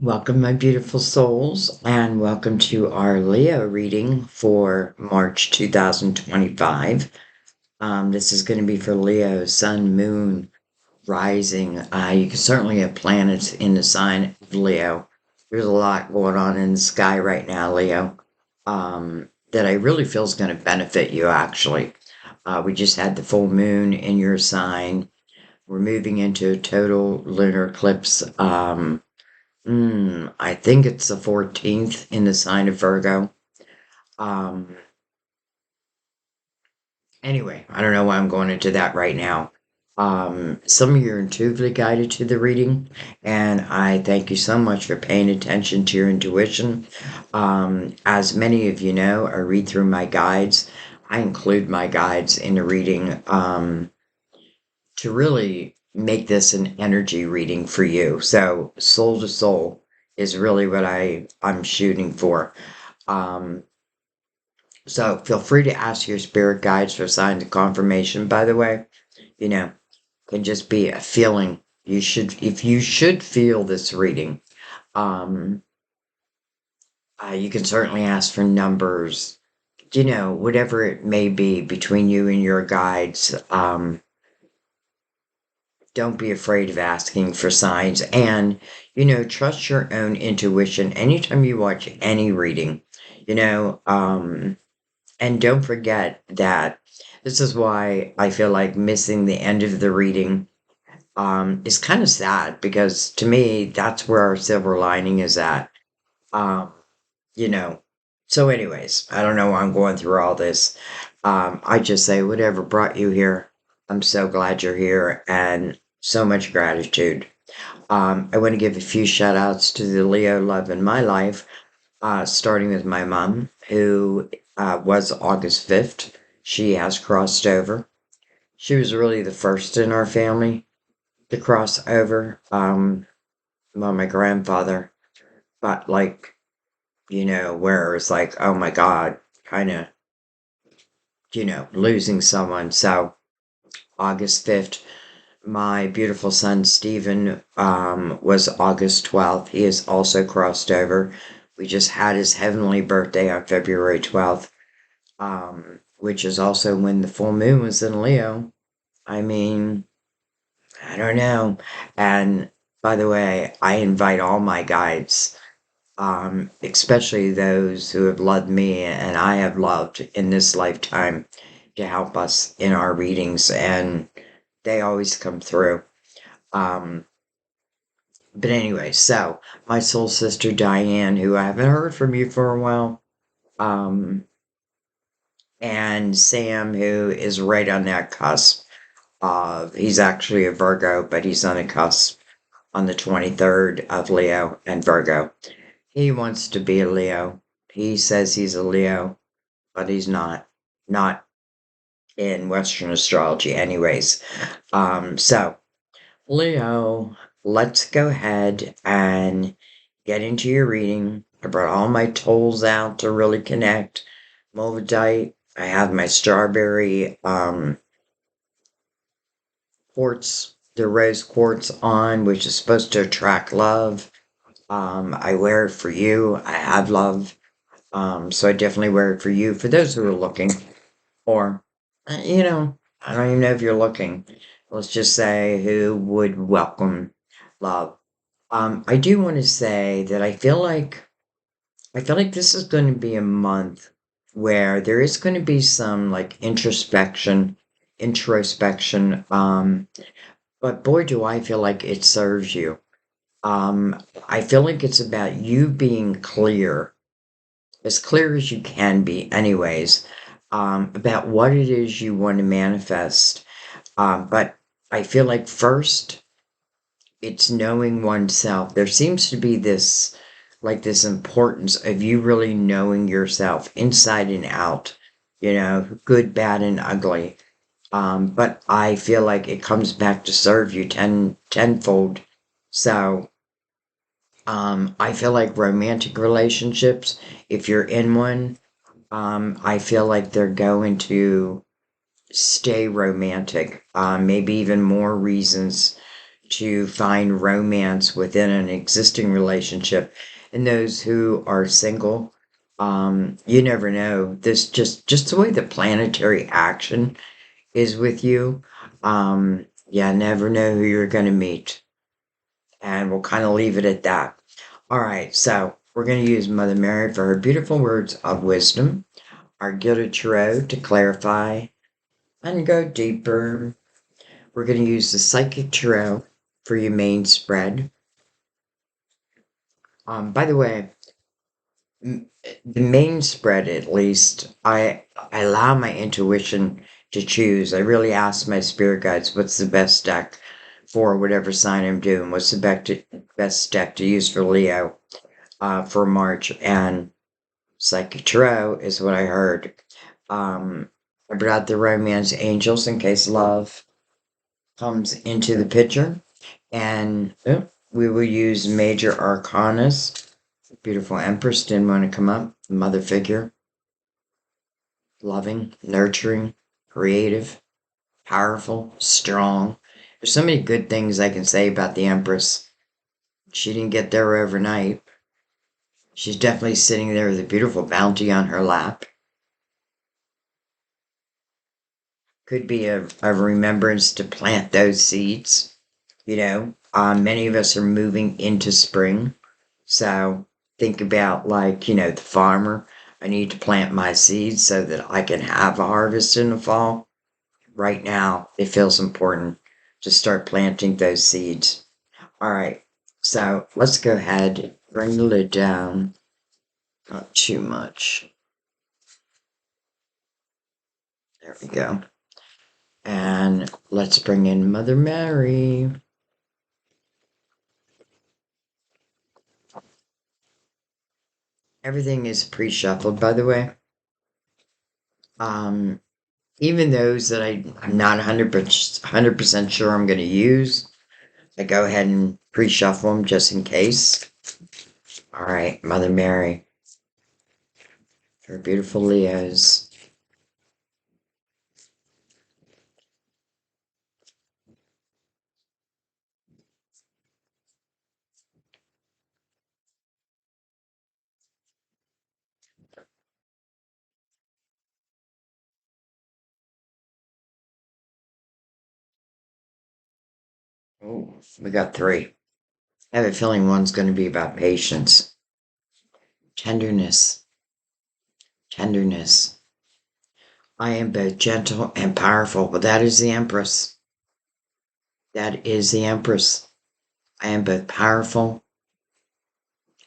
Welcome, my beautiful souls, and welcome to our Leo reading for March 2025. This is going to be for Leo, Sun, Moon, Rising. You can certainly have planets in the sign of Leo. There's a lot going on in the sky right now, Leo, that I really feel is going to benefit you, actually. We just had the full moon in your sign. We're moving into a total lunar eclipse. I think it's the 14th in the sign of Virgo. Um, anyway, I don't know why I'm going into that right now. Some of you are intuitively guided to the reading, and I thank you so much for paying attention to your intuition. As many of you know, I read through my guides. I include my guides in the reading to really make this an energy reading for you. So, soul to soul is really what I'm shooting for. Um, so feel free to ask your spirit guides for signs of confirmation. By the way, you know, can just be a feeling. If you should feel this reading, um, you can certainly ask for numbers. Whatever it may be between you and your guides. Don't be afraid of asking for signs, and trust your own intuition anytime you watch any reading. You know, And don't forget that this is why I feel like missing the end of the reading is kind of sad, because to me, that's where our silver lining is at. Um, you know, so, anyways, I don't know why I'm going through all this. I just say, whatever brought you here, I'm so glad you're here, and so much gratitude. I want to give a few shout outs to the Leo love in my life, starting with my mom, who was August 5th. She has crossed over. She was really the first in our family to cross over. Well, my grandfather, but like, where it's like, oh my God, kind of, losing someone. So, August 5th, my beautiful son Stephen was August 12th. He has also crossed over. We just had his heavenly birthday on February 12th, which is also when the full moon was in Leo. I mean, I don't know. And by the way, I invite all my guides, especially those who have loved me and I have loved in this lifetime, to help us in our readings, and they always come through. Um, but anyway, so my soul sister Diane, who I haven't heard from you for a while, um, and Sam, who is right on that cusp. He's actually a Virgo, but he's on a cusp on the 23rd of Leo and Virgo. He wants to be a Leo. He says he's a Leo, but he's not. Not in Western astrology, anyways. So, Leo, let's go ahead and get into your reading. I brought all my tools out to really connect. Moldite. I have my strawberry quartz, the rose quartz on, which is supposed to attract love. I wear it for you. I have love. So I definitely wear it for you. For those who are looking, or, I don't even know if you're looking. Let's just say who would welcome love. I do want to say that I feel like this is going to be a month where there is going to be some like introspection. But boy, do I feel like it serves you. I feel like it's about you being clear, as clear as you can be, anyways, about what it is you want to manifest. But I feel like first, it's knowing oneself. There seems to be this importance of you really knowing yourself inside and out, good, bad, and ugly. But I feel like it comes back to serve you tenfold. So, I feel like romantic relationships, if you're in one, I feel like they're going to stay romantic. Maybe even more reasons, to find romance within an existing relationship. And those who are single, you never know. This just the way the planetary action is with you. Yeah, never know who you're gonna meet. And we'll kind of leave it at that. All right, so we're going to use Mother Mary for her beautiful words of wisdom, our Gilded Tarot to clarify and go deeper. We're going to use the Psychic Tarot for your main spread. By the way, the main spread, at least, I allow my intuition to choose. I really ask my spirit guides what's the best deck for whatever sign I'm doing. What's the best deck to use for Leo for March? And Psychic Tarot is what I heard. I brought the Romance Angels in case love comes into the picture. And we will use Major Arcanas. Beautiful Empress didn't want to come up. Mother figure. Loving, nurturing, creative, powerful, strong. There's so many good things I can say about the Empress. She didn't get there overnight. She's definitely sitting there with a beautiful bounty on her lap. Could be a remembrance to plant those seeds. Many of us are moving into spring. So think about, like, the farmer. I need to plant my seeds so that I can have a harvest in the fall. Right now, it feels important to start planting those seeds. All right, so let's go ahead, bring the lid down. Not too much. There we go. And let's bring in Mother Mary. Everything is pre-shuffled, by the way. Um, Even those that I'm not 100% sure I'm going to use, I go ahead and pre-shuffle them just in case. All right, Mother Mary, for beautiful Leos. Oh, we got three. I have a feeling one's going to be about patience, tenderness, tenderness. I am both gentle and powerful, but that is the Empress. That is the Empress. I am both powerful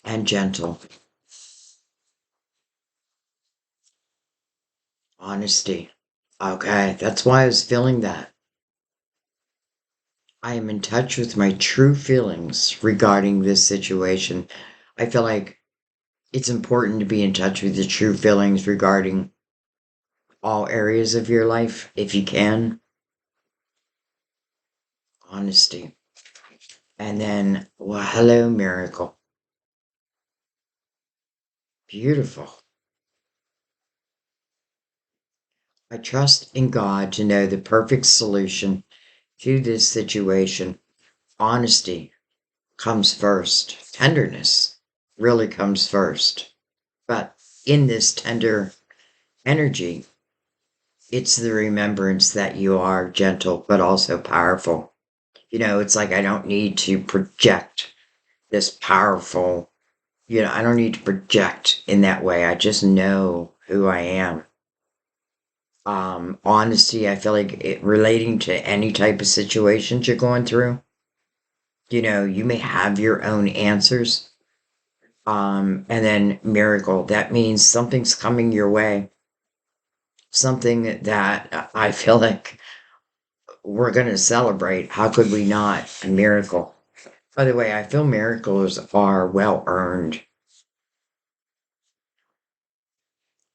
and gentle. Honesty. Okay, that's why I was feeling that. I am in touch with my true feelings regarding this situation. I feel like it's important to be in touch with your true feelings regarding all areas of your life, if you can. Honesty. And then, well, hello, miracle. Beautiful. I trust in God to know the perfect solution to this situation. Honesty comes first. Tenderness really comes first. But in this tender energy, it's the remembrance that you are gentle, but also powerful. It's like I don't need to project this powerful, I don't need to project in that way. I just know who I am. Honesty, I feel like relating to any type of situations you're going through, you may have your own answers. And then miracle, that means something's coming your way. Something that I feel like we're going to celebrate. How could we not? A miracle. By the way, I feel miracles are well earned.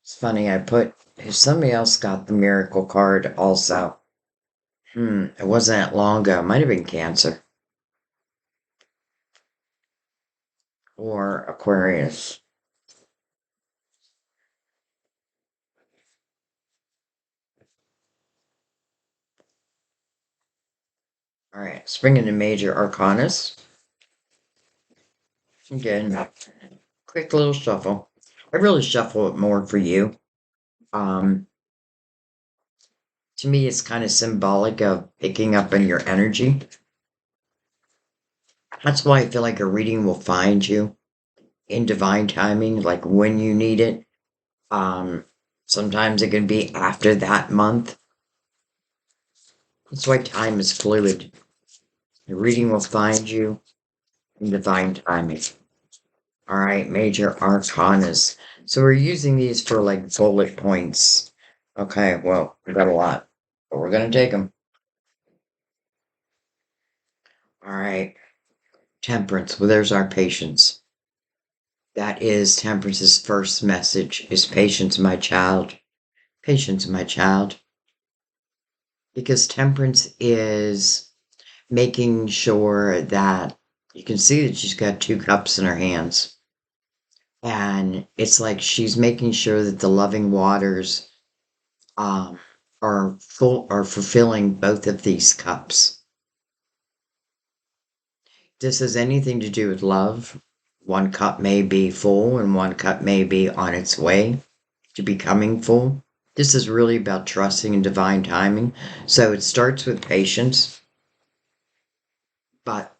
It's funny, if somebody else got the miracle card also. It wasn't that long ago. It might have been Cancer or Aquarius. All right, let's bring in the major arcanas. Again, quick little shuffle. I really shuffle it more for you. Um, to me, it's kind of symbolic of picking up on your energy. That's why I feel like a reading will find you in divine timing, like when you need it. Um, sometimes it can be after that month. That's why time is fluid. The reading will find you in divine timing. All right, major arcanas. So we're using these for like bullet points. Okay, well, we got a lot, but we're going to take them. All right, temperance. Well, there's our patience. That is temperance's first message is patience, my child. Patience, my child. Because temperance is making sure that you can see that she's got two cups in her hands. And it's like she's making sure that the loving waters um, are fulfilling both of these cups. This has anything to do with love. One cup may be full and one cup may be on its way to becoming full. This is really about trusting in divine timing. So it starts with patience, but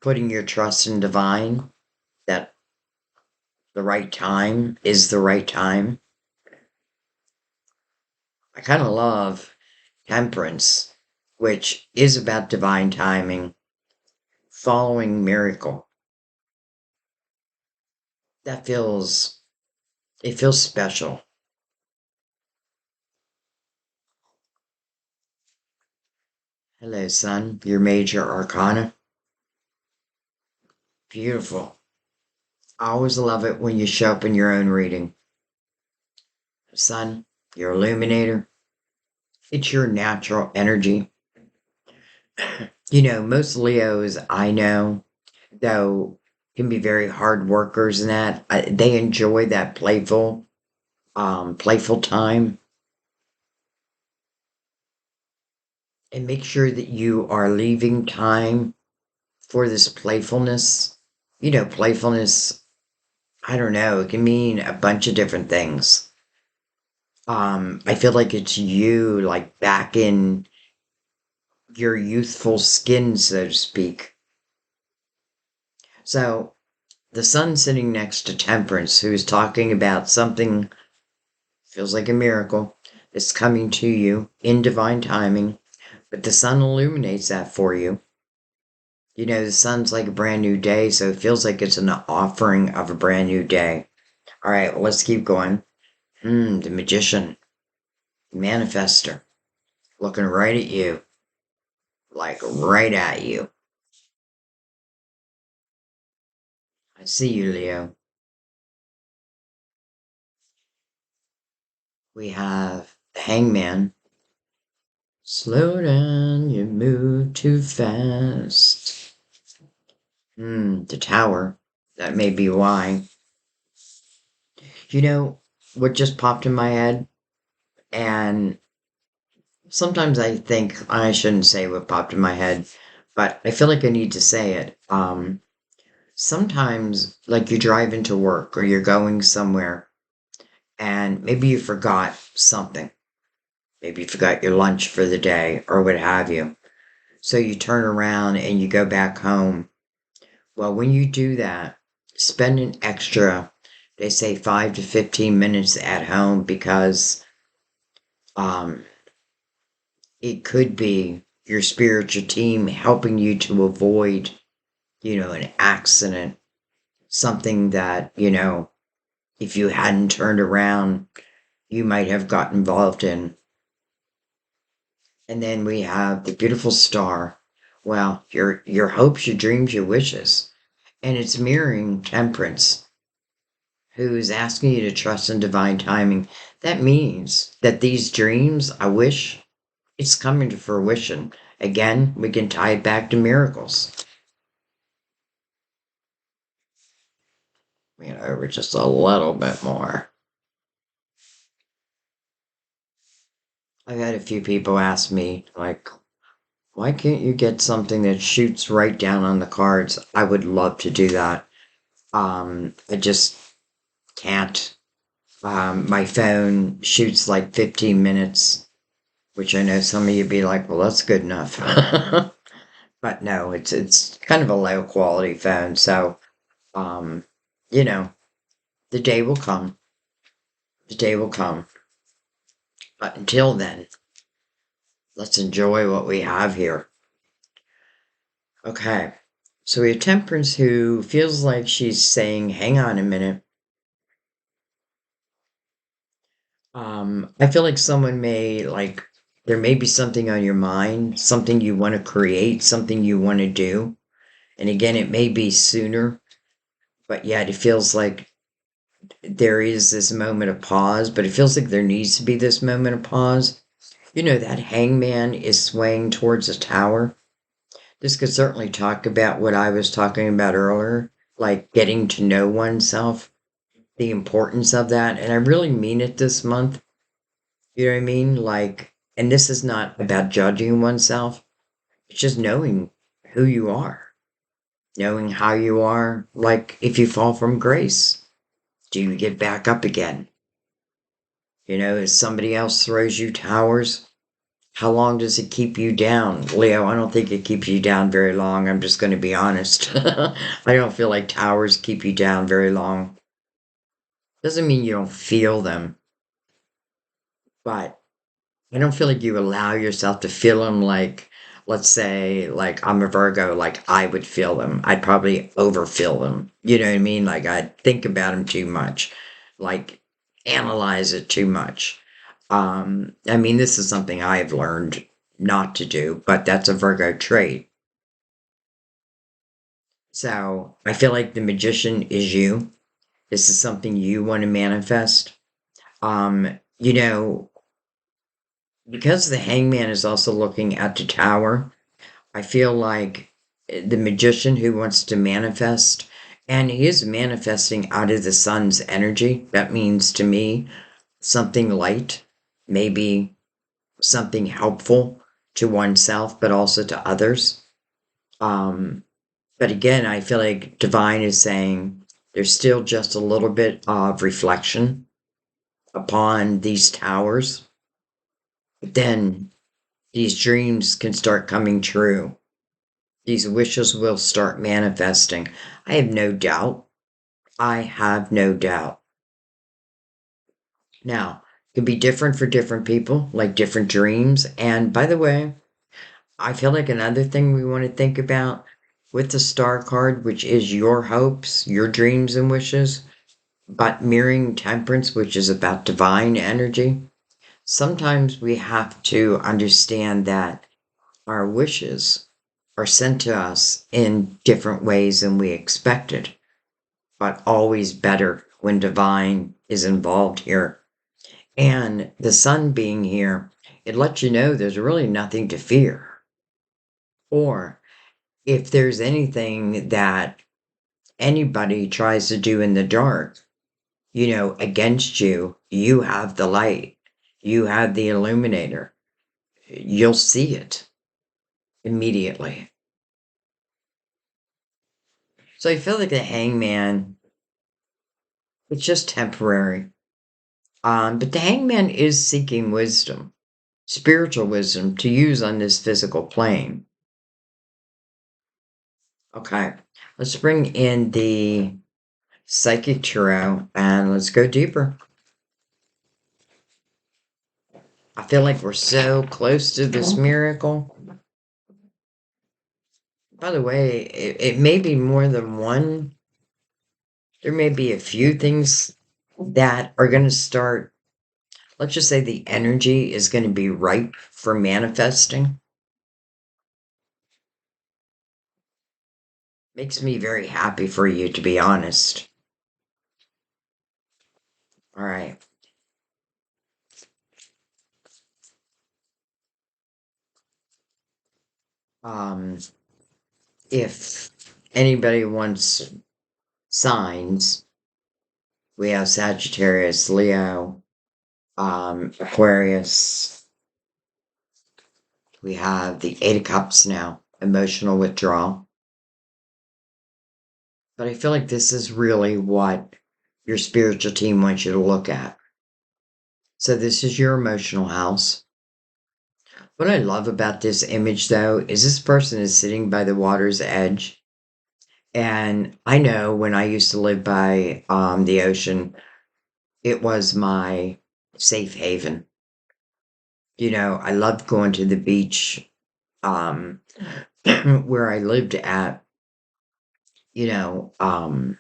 putting your trust in divine that the right time is the right time. I kind of love temperance, which is about divine timing, following miracle. That it feels special. Hello, son, your major arcana. Beautiful. I always love it when you show up in your own reading. Son, your illuminator. It's your natural energy. You know, most Leos I know, though, can be very hard workers and that. They enjoy that playful time. And make sure that you are leaving time for this playfulness. You know, playfulness, I don't know, it can mean a bunch of different things. I feel like it's you, like back in your youthful skin, so to speak. So, the sun sitting next to Temperance, who is talking about something feels like a miracle that's coming to you in divine timing, but the sun illuminates that for you. You know, the sun's like a brand new day, so it feels like it's an offering of a brand new day. All right, well, let's keep going. The magician, manifester, looking right at you, like right at you. I see you, Leo. We have the hangman. Slow down, you move too fast. The tower. That may be why. You know what just popped in my head? And sometimes I think I shouldn't say what popped in my head, but I feel like I need to say it. Sometimes, like you drive into work or you're going somewhere and maybe you forgot something. Maybe you forgot your lunch for the day or what have you. So you turn around and you go back home. Well, when you do that, spend an extra, they say 5 to 15 minutes at home because um, it could be your spiritual team helping you to avoid, an accident, something that, if you hadn't turned around, you might have got involved in. And then we have the beautiful star. Well, your hopes, your dreams, your wishes. And it's mirroring temperance, who's asking you to trust in divine timing. That means that these dreams, I wish, it's coming to fruition. Again, we can tie it back to miracles. Over just a little bit more. I've had a few people ask me, like, Why can't you get something that shoots right down on the cards? I would love to do that. I just can't. My phone shoots like 15 minutes, which I know some of you be like, well, that's good enough. But no, it's kind of a low quality phone, so um, you know, the day will come. The day will come. But until then, let's enjoy what we have here. Okay. So we have Temperance who feels like she's saying, hang on a minute. I feel like someone may there may be something on your mind, something you want to create, something you want to do. And again, it may be sooner, but yet it feels like there is this moment of pause, but it feels like there needs to be this moment of pause. You know, that hangman is swaying towards a tower. This could certainly talk about what I was talking about earlier, like getting to know oneself, the importance of that. And I really mean it this month. You know what I mean? And this is not about judging oneself, it's just knowing who you are, knowing how you are. Like, if you fall from grace, do you get back up again? You know, if somebody else throws you towers, how long does it keep you down? Leo, I don't think it keeps you down very long. I'm just going to be honest. I don't feel like towers keep you down very long. Doesn't mean you don't feel them, but I don't feel like you allow yourself to feel them like, let's say, like I'm a Virgo, like I would feel them. I'd probably overfeel them. You know what I mean? Like I'd think about them too much, like analyze it too much. I mean, this is something I've learned not to do, but that's a Virgo trait. So I feel like the magician is you. This is something you want to manifest. You know, because the hangman is also looking at the tower, I feel like the magician who wants to manifest, and he is manifesting out of the sun's energy. That means to me something light, maybe something helpful to oneself, but also to others. Um, but again, I feel like divine is saying there's still just a little bit of reflection upon these towers. But then these dreams can start coming true. These wishes will start manifesting. I have no doubt. I have no doubt. Now, it can be different for different people, like different dreams. And by the way, I feel like another thing we want to think about with the star card, which is your hopes, your dreams and wishes, but mirroring temperance, which is about divine energy. Sometimes we have to understand that our wishes are sent to us in different ways than we expected, but always better when divine is involved here. And the sun being here, it lets you know there's really nothing to fear. Or if there's anything that anybody tries to do in the dark, you know, against you, you have the light, you have the illuminator. You'll see it immediately. So I feel like the hangman, it's just temporary. But the hangman is seeking wisdom, spiritual wisdom to use on this physical plane. Okay, let's bring in the psychic tarot and let's go deeper. I feel like we're so close to this miracle. By the way, it may be more than one. There may be a few things that are going to start. Let's just say the energy is going to be ripe for manifesting. Makes me very happy for you, to be honest. All right. Um, if anybody wants signs, we have Sagittarius, Leo, Aquarius, We have the Eight of Cups now, emotional withdrawal. But I feel like this is really what your spiritual team wants you to look at. So this is your emotional house. What I love about this image, though, is this person is sitting by the water's edge. And I know when I used to live by the ocean, it was my safe haven. I loved going to the beach um, where I lived at, you know, um,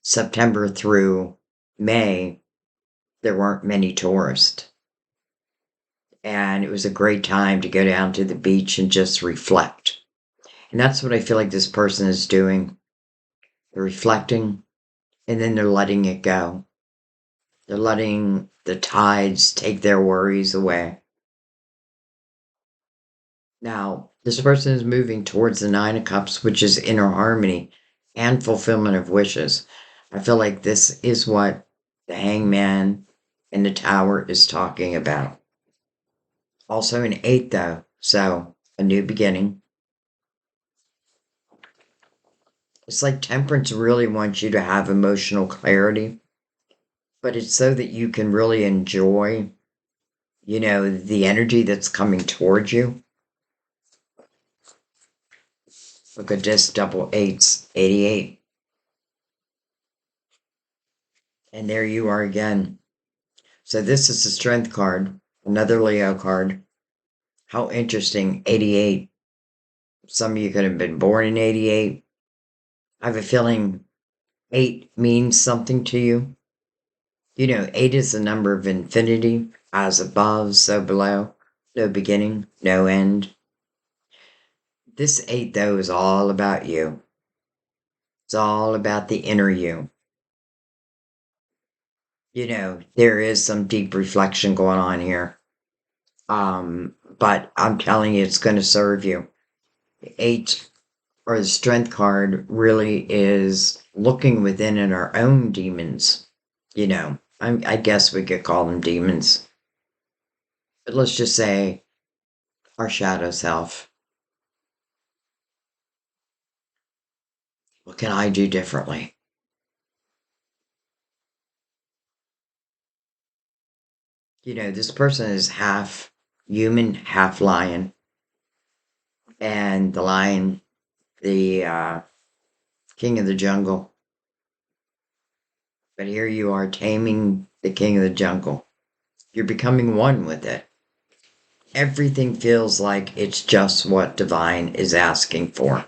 September through May, there weren't many tourists. And it was a great time to go down to the beach and just reflect. And that's what I feel like this person is doing. They're reflecting and then they're letting it go. They're letting the tides take their worries away. Now, this person is moving towards the Nine of Cups, which is inner harmony and fulfillment of wishes. I feel like this is what the Hangman and the Tower is talking about. Also an 8, though, so a new beginning. It's like Temperance really wants you to have emotional clarity, but it's so that you can really enjoy, the energy that's coming towards you. Look at this, double eights, 88. And there you are again. So this is the Strength card, another Leo card. How interesting, 88. Some of you could have been born in 88. I have a feeling 8 means something to you. 8 is the number of infinity, as above, so below. No beginning, no end. This 8, though, is all about you. It's all about the inner you. There is some deep reflection going on here. But I'm telling you, it's going to serve you. 8, or the Strength card, really is looking within in our own demons. I guess we could call them demons. But let's just say our shadow self. What can I do differently? This person is half human, half lion. And the lion, the king of the jungle. But here you are taming the king of the jungle. You're becoming one with it. Everything feels like it's just what divine is asking for.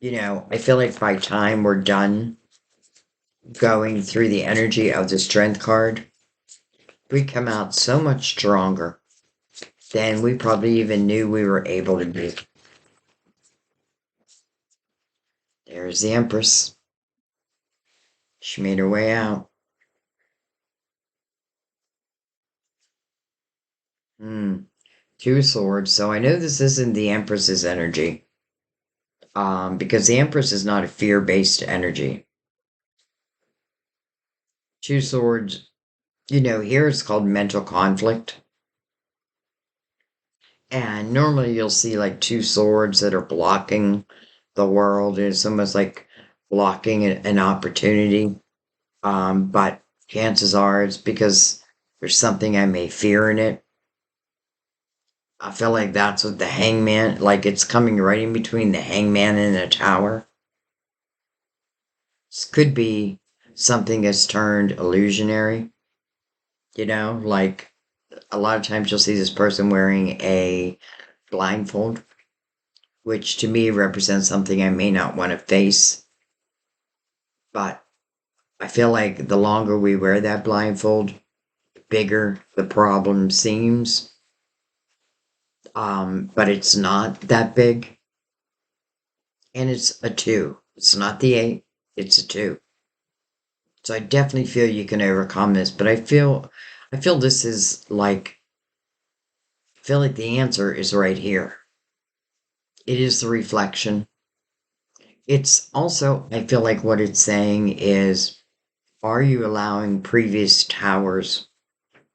I feel like by time we're done going through the energy of the Strength card, we come out so much stronger than we probably even knew we were able to be. There's the Empress. She made her way out. Two of Swords. So I know this isn't the Empress's energy. Because the Empress is not a fear-based energy. Two Swords, here it's called mental conflict. And normally you'll see like two swords that are blocking the world. It's almost like blocking an opportunity. But chances are it's because there's something I may fear in it. I feel like that's what the Hangman, like it's coming right in between the Hangman and the Tower. This could be something that's turned illusionary. Like a lot of times you'll see this person wearing a blindfold, which to me represents something I may not want to face. But I feel like the longer we wear that blindfold, the bigger the problem seems. But it's not that big. And it's a 2. It's not the 8, it's a 2. So I definitely feel you can overcome this, but I feel this is like, I feel like the answer is right here. It is the reflection. It's also, I feel like what it's saying is, are you allowing previous towers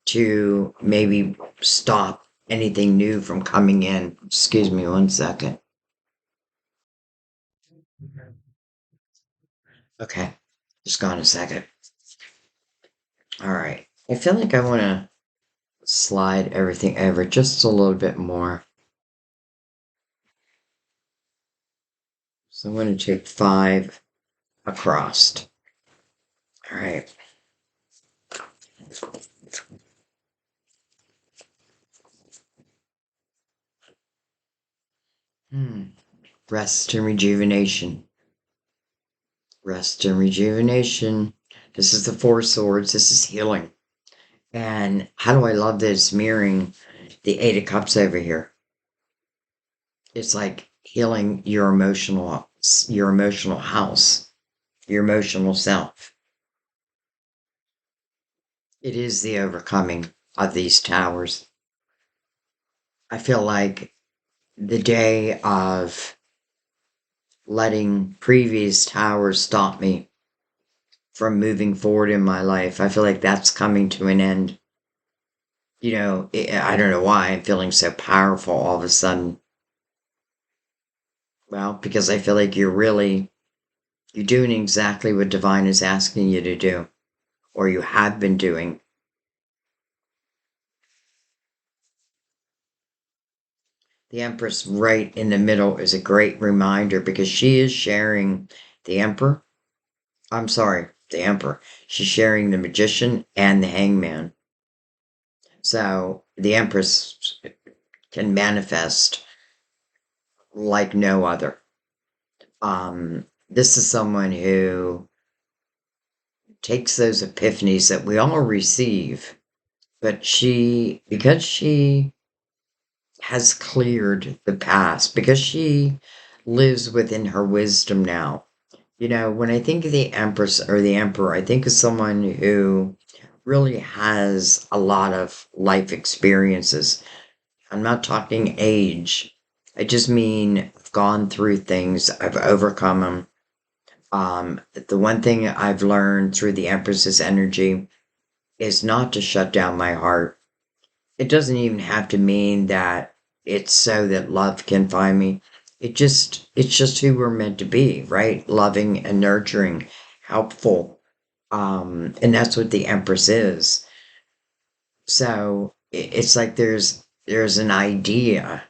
to maybe stop anything new from coming in. Excuse me 1 second. Okay, just gone a second. All right. I feel like I want to slide everything over just a little bit more. So I'm going to take 5 across. All right. Rest and rejuvenation. Rest and rejuvenation. This is the 4 swords. This is healing. And how do I love this mirroring the 8 of cups over here? It's like healing your emotional house, your emotional self. It is the overcoming of these towers. I feel like the day of letting previous towers stop me from moving forward in my life, I feel like that's coming to an end. I don't know why I'm feeling so powerful all of a sudden. Well, because I feel like you're doing exactly what divine is asking you to do, or you have been doing. The Empress right in the middle is a great reminder because she is sharing the Emperor. I'm sorry, the Emperor. She's sharing the Magician and the Hangman. So the Empress can manifest like no other. This is someone who takes those epiphanies that we all receive, but because she has cleared the past, because she lives within her wisdom now. When I think of the Empress or the Emperor, I think of someone who really has a lot of life experiences. I'm not talking age. I just mean I've gone through things, I've overcome them. The one thing I've learned through the Empress's energy is not to shut down my heart. It doesn't even have to mean that it's so that love can find me. It's just who we're meant to be, right? Loving and nurturing, helpful. And that's what the Empress is. So it's like there's an idea.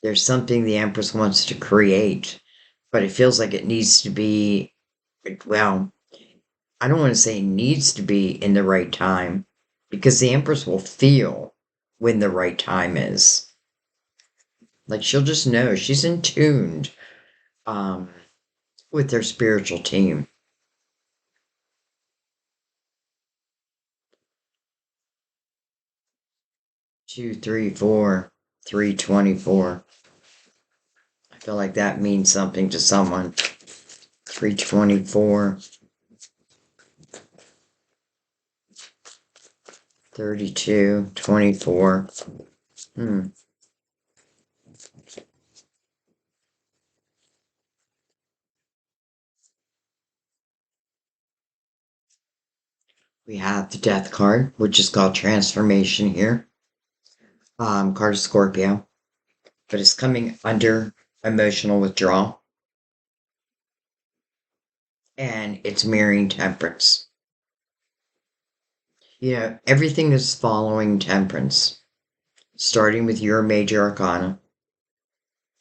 There's something the Empress wants to create, but it feels like it needs to be, well, I don't want to say needs to be in the right time because the Empress will feel when the right time is. Like she'll just know she's in tuned um, with their spiritual team. 2, 3, 4, 324. I feel like that means something to someone. 324, 32, 24. Hmm. We have the Death card, which is called Transformation here. Card of Scorpio, but it's coming under emotional withdrawal, and it's mirroring Temperance. Everything is following Temperance, starting with your major arcana,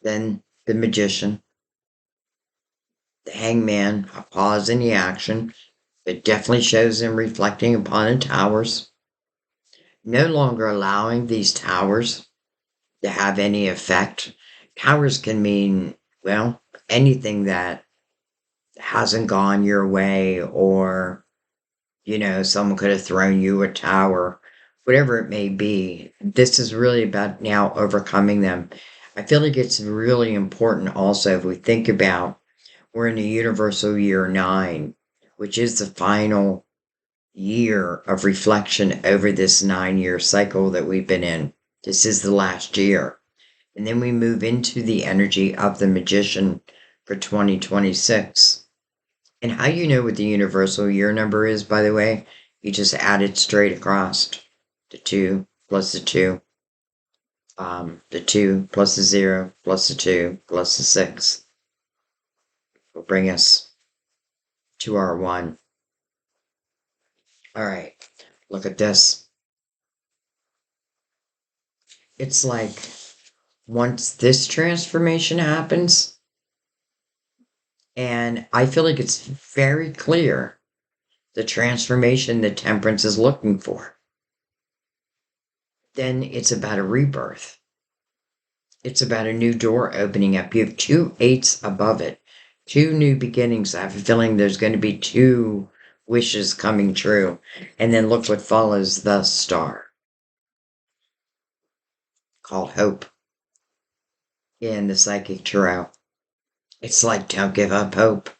then the Magician, the Hangman, a pause in the action. It definitely shows him reflecting upon the towers, no longer allowing these towers to have any effect. Towers can mean, well, anything that hasn't gone your way, or, someone could have thrown you a tower, whatever it may be. This is really about now overcoming them. I feel like it's really important also if we think about we're in the universal year 9, which is the final year of reflection over this 9-year cycle that we've been in. This is the last year. And then we move into the energy of the Magician for 2026. And how you know what the universal year number is, by the way, you just add it straight across. the 2 plus the 2, the 2 plus the 0 plus the 2 plus the 6 will bring us to our 1. All right, look at this. It's like once this transformation happens, and I feel like it's very clear the transformation that Temperance is looking for, then it's about a rebirth. It's about a new door opening up. You have 2 8s above it, 2 new beginnings. I have a feeling there's going to be 2 wishes coming true. And then look what follows the star, called hope in the psychic tarot. It's like, don't give up hope.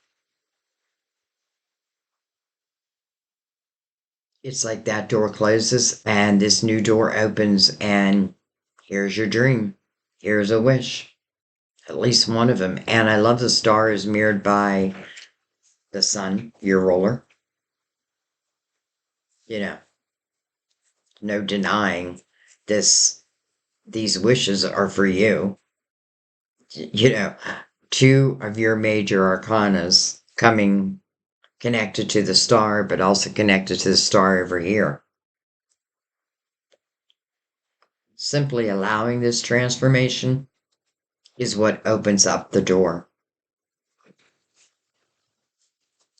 It's like that door closes and this new door opens, and here's your dream. Here's a wish. At least one of them. And I love the star is mirrored by the sun, your ruler. You know, no denying this. These wishes are for you. You know, 2 of your major arcanas coming connected to the star, but also connected to the star over here. Simply allowing this transformation is what opens up the door.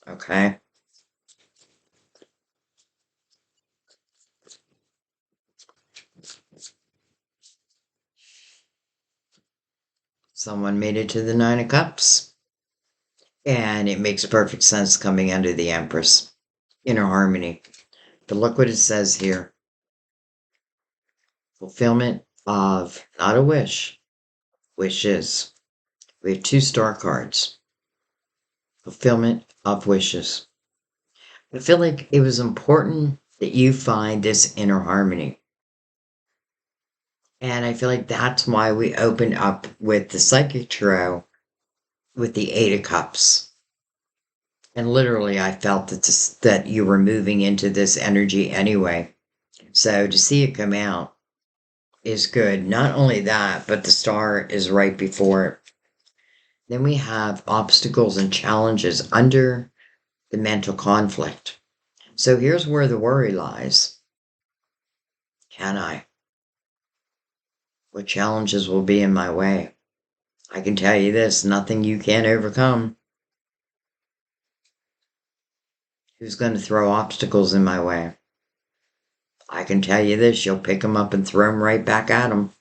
Okay? Someone made it to the 9 of Cups. And it makes perfect sense coming under the Empress. Inner harmony. But look what it says here. Fulfillment of, not a wish, wishes. We have 2 star cards. Fulfillment of wishes. I feel like it was important that you find this inner harmony. And I feel like that's why we opened up with the Psychic Tarot with the 8 of Cups. And literally, I felt that you were moving into this energy anyway. So to see it come out is good. Not only that, but the star is right before it. Then we have obstacles and challenges under the mental conflict. So here's where the worry lies. Can I? What challenges will be in my way? I can tell you this, nothing you can't overcome. Who's going to throw obstacles in my way? I can tell you this, you'll pick them up and throw them right back at them.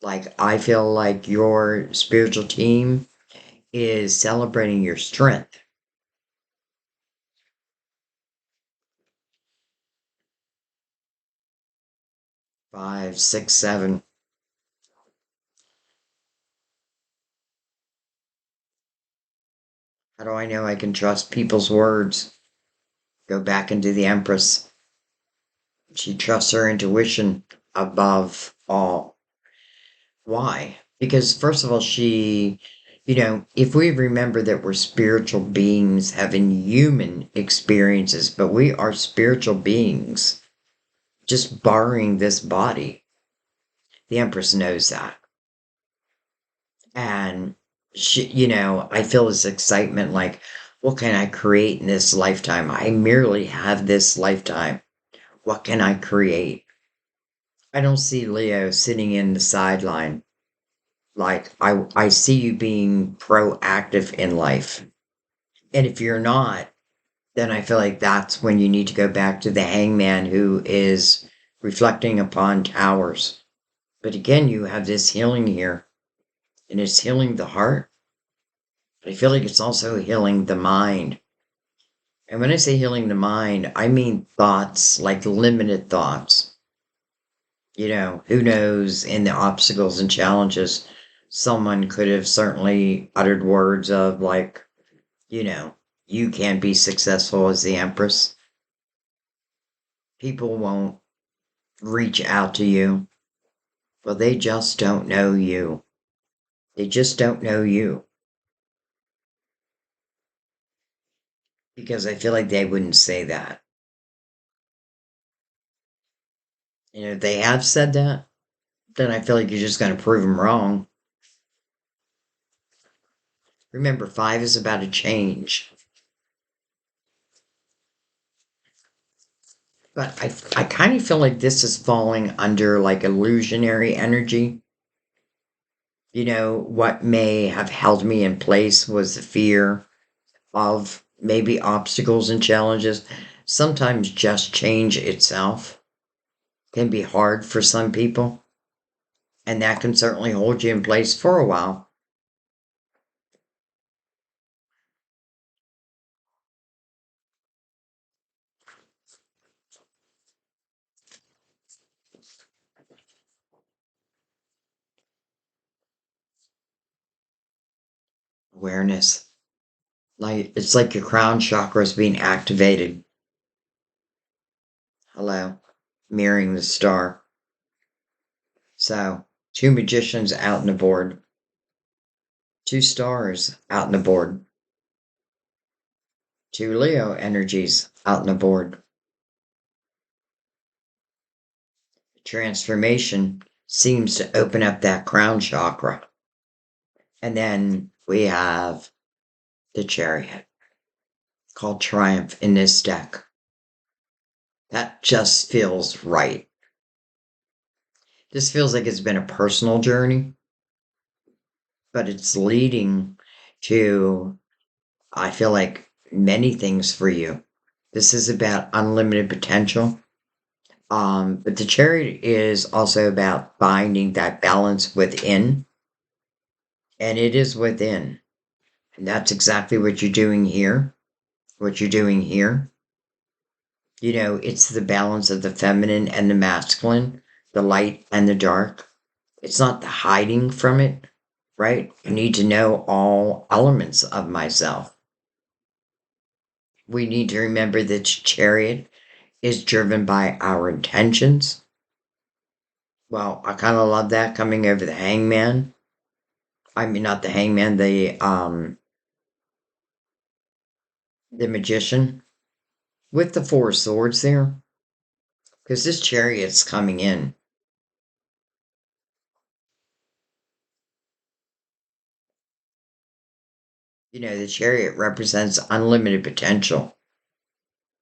Like, I feel like your spiritual team is celebrating your strength. 5, 6, 7. How do I know I can trust people's words? Go back into the Empress. She trusts her intuition above all. Why? Because, first of all, if we remember that we're spiritual beings having human experiences, but we are spiritual beings, just borrowing this body, the Empress knows that. And I feel this excitement like, what can I create in this lifetime? I merely have this lifetime. What can I create? I don't see Leo sitting in the sideline. Like, I see you being proactive in life. And if you're not, then I feel like that's when you need to go back to the hangman who is reflecting upon towers. But again, you have this healing here, and it's healing the heart. But I feel like it's also healing the mind. And when I say healing the mind, I mean thoughts, like limited thoughts. Who knows, in the obstacles and challenges, someone could have certainly uttered words of like, you can't be successful as the Empress. People won't reach out to you. Well, they just don't know you. They just don't know you. Because I feel like they wouldn't say that. If they have said that, then I feel like you're just going to prove them wrong. Remember, 5 is about a change. But I kind of feel like this is falling under like illusionary energy. What may have held me in place was the fear of maybe obstacles and challenges. Sometimes just change itself can be hard for some people, and that can certainly hold you in place for a while. Awareness. Like it's like your crown chakra is being activated. Hello. Mirroring the star. So, 2 magicians out in the board. 2 stars out in the board. 2 Leo energies out in the board. Transformation seems to open up that crown chakra. And then we have the chariot called Triumph in this deck. That just feels right. This feels like it's been a personal journey, but it's leading to, I feel like, many things for you. This is about unlimited potential. But the chariot is also about finding that balance within, and it is within. And that's exactly what you're doing here. What you're doing here. It's the balance of the feminine and the masculine, the light and the dark. It's not the hiding from it, right? I need to know all elements of myself. We need to remember that chariot is driven by our intentions. Well, I kind of love that coming over the hangman. I mean, not the hangman, the magician with the 4 swords there, because this chariot's coming in. The chariot represents unlimited potential.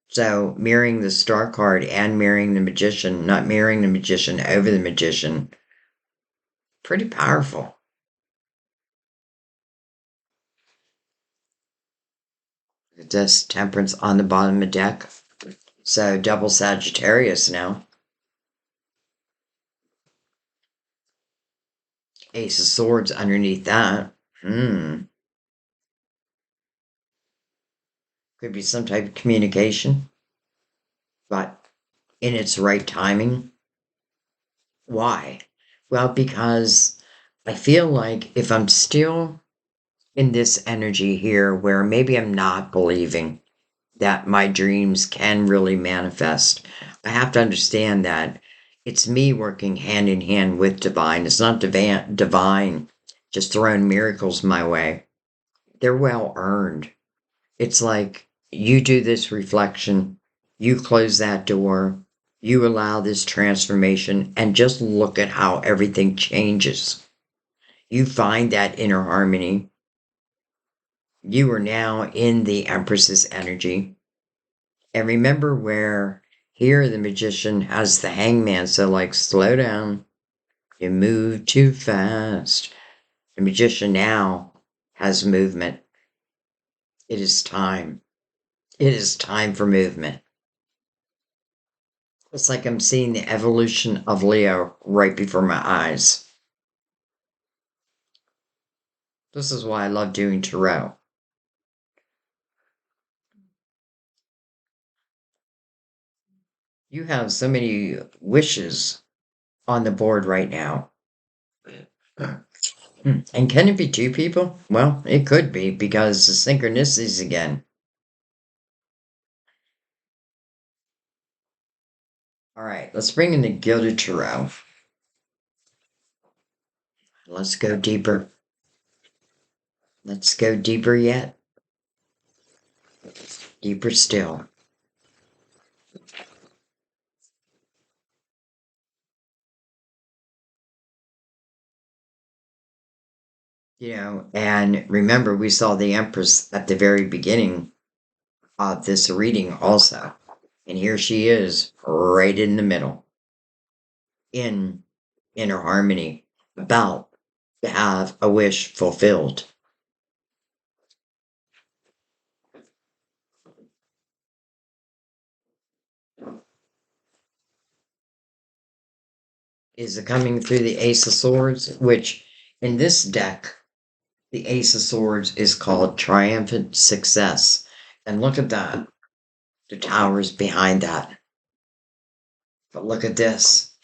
So mirroring the star card and mirroring the magician, not mirroring the magician over the magician, pretty powerful. It does temperance on the bottom of the deck. So double Sagittarius now. Ace of Swords underneath that. Could be some type of communication, but in its right timing. Why? Well, because I feel like if I'm still in this energy here where maybe I'm not believing that my dreams can really manifest, I have to understand that it's me working hand in hand with divine. It's not divine just throwing miracles my way. They're well earned. It's like you do this reflection, you close that door, you allow this transformation, and just look at how everything changes. You find that inner harmony. You are now in the Empress's energy. And remember where here the magician has the hangman, so like slow down. You move too fast. The magician now has movement. It is time. It is time for movement. It's like I'm seeing the evolution of Leo right before my eyes. This is why I love doing tarot. You have so many wishes on the board right now. And can it be 2 people? Well, it could be because the synchronicities again. All right, let's bring in the Gilded Tarot. Let's go deeper. Let's go deeper yet. Deeper still. And remember, we saw the Empress at the very beginning of this reading also. And here she is, right in the middle, in inner harmony, about to have a wish fulfilled. Is it coming through the Ace of Swords, which in this deck, the Ace of Swords is called Triumphant Success. And look at that. The towers behind that. But look at this.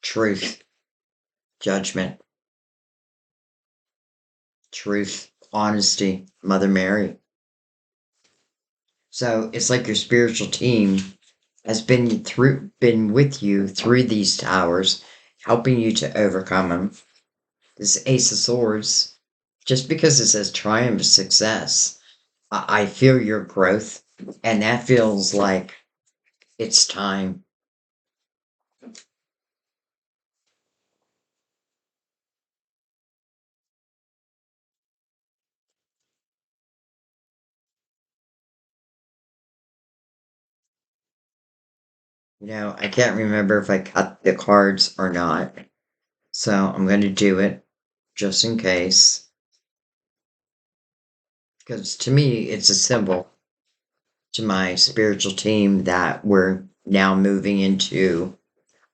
Truth, judgment, truth, honesty, Mother Mary. So it's like your spiritual team has been with you through these towers, helping you to overcome them. This Ace of Swords, just because it says triumph success, I feel your growth, and that feels like it's time. I can't remember if I cut the cards or not, so I'm going to do it just in case. Because to me, it's a symbol to my spiritual team that we're now moving into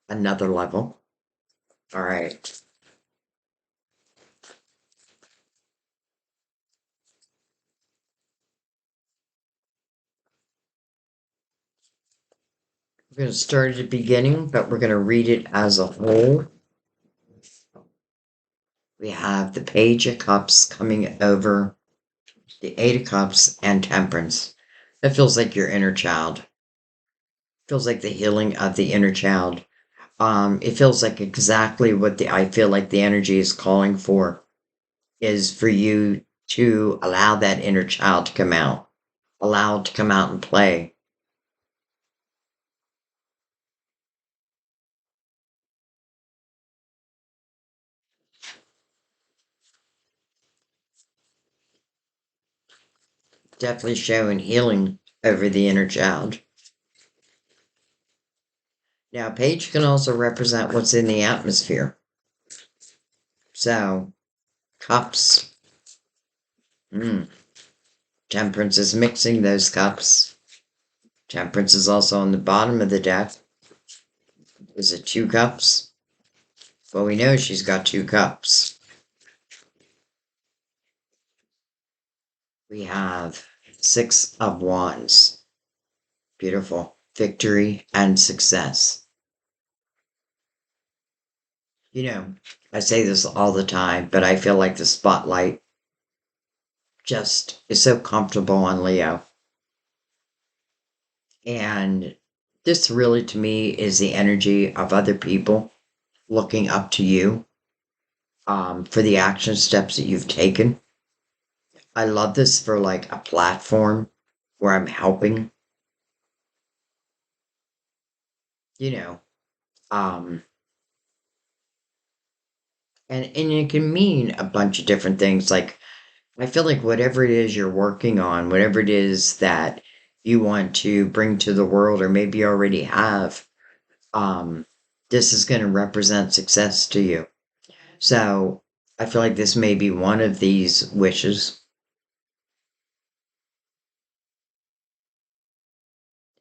another level. All right. We're going to start at the beginning, but we're going to read it as a whole. We have the Page of Cups coming over the Eight of Cups and Temperance. That feels like your inner child. Feels like the healing of the inner child. It feels like exactly what I feel like the energy is calling for is for you to allow that inner child to come out, allow it to come out and play. Definitely showing healing over the inner child. Now, Page can also represent what's in the atmosphere. So, cups. Temperance is mixing those cups. Temperance is also on the bottom of the deck. Is it two cups? Well, we know she's got two cups. We have Six of Wands. Beautiful. Victory and success. I say this all the time, but I feel like the spotlight just is so comfortable on Leo. And this really, to me, is the energy of other people looking up to you for the action steps that you've taken. I love this for like a platform where I'm helping, you know, um, and it can mean a bunch of different things. Like, I feel like whatever it is you're working on, whatever it is that you want to bring to the world, or maybe you already have, um, this is going to represent success to you. So I feel like this may be one of these wishes.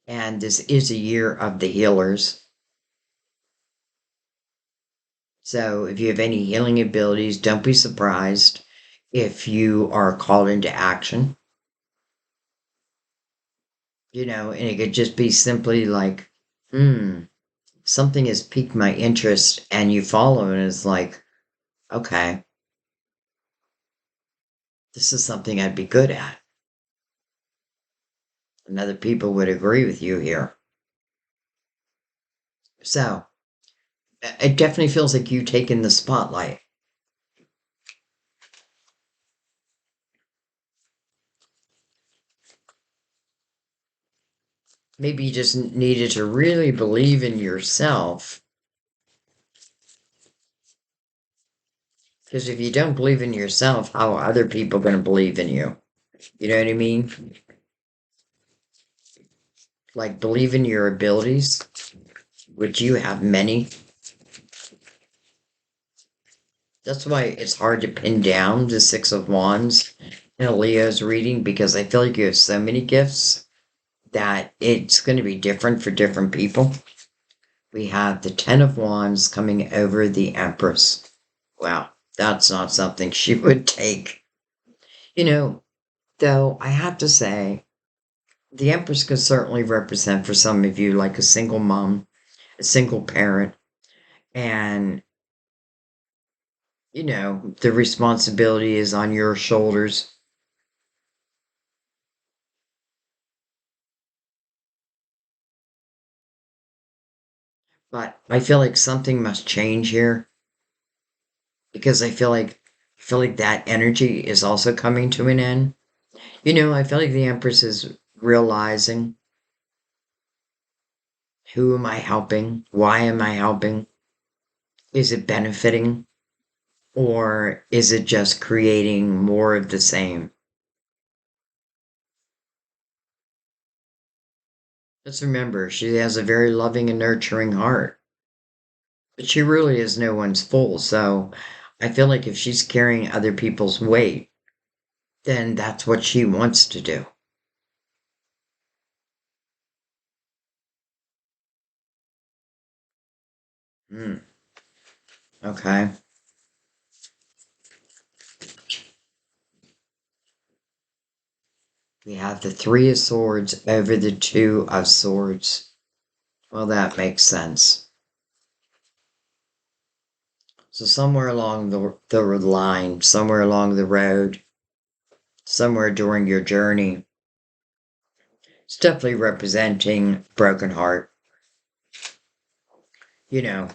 And this is a year of the healers. So if you have any healing abilities, don't be surprised if you are called into action. And it could just be simply like, something has piqued my interest, and you follow, and it's like, okay, this is something I'd be good at. And other people would agree with you here. So it definitely feels like you taking the spotlight. Maybe you just needed to really believe in yourself Because if you don't believe in yourself, how are other people going to believe in you? You know what I mean? Like, believe in your abilities, which you have many. That's why it's hard to pin down the Six of Wands in a Leo's reading, because I feel like you have so many gifts that it's going to be different for different people. We have the Ten of Wands coming over the Empress. Wow, that's not something she would take. You know, though, I have to say, the Empress could certainly represent for some of you like a single mom, a single parent, and, the responsibility is on your shoulders. But I feel like something must change here because I feel like that energy is also coming to an end. I feel like the Empress is realizing, who am I helping? Why am I helping? Is it benefiting? Or is it just creating more of the same? Let's remember, she has a very loving and nurturing heart, but she really is no one's fool. So I feel like if she's carrying other people's weight, then that's what she wants to do. Hmm. Okay. We have the Three of Swords over the Two of Swords. Well, that makes sense. So somewhere along the line, somewhere along the road, somewhere during your journey, it's definitely representing broken heart. You know,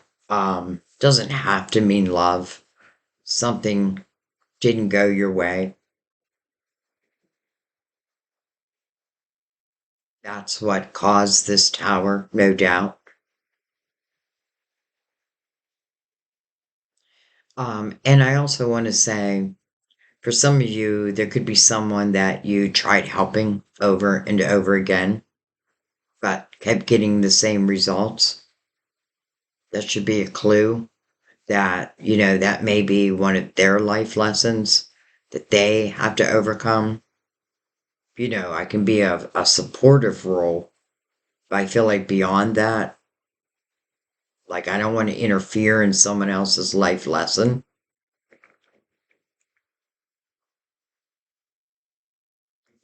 doesn't have to mean love. Something didn't go your way. That's what caused this tower, no doubt. And I also want to say, for some of you, there could be someone that you tried helping over and over again, but kept getting the same results. That should be a clue that, that may be one of their life lessons that they have to overcome. I can be a supportive role, but I feel like beyond that, like I don't want to interfere in someone else's life lesson.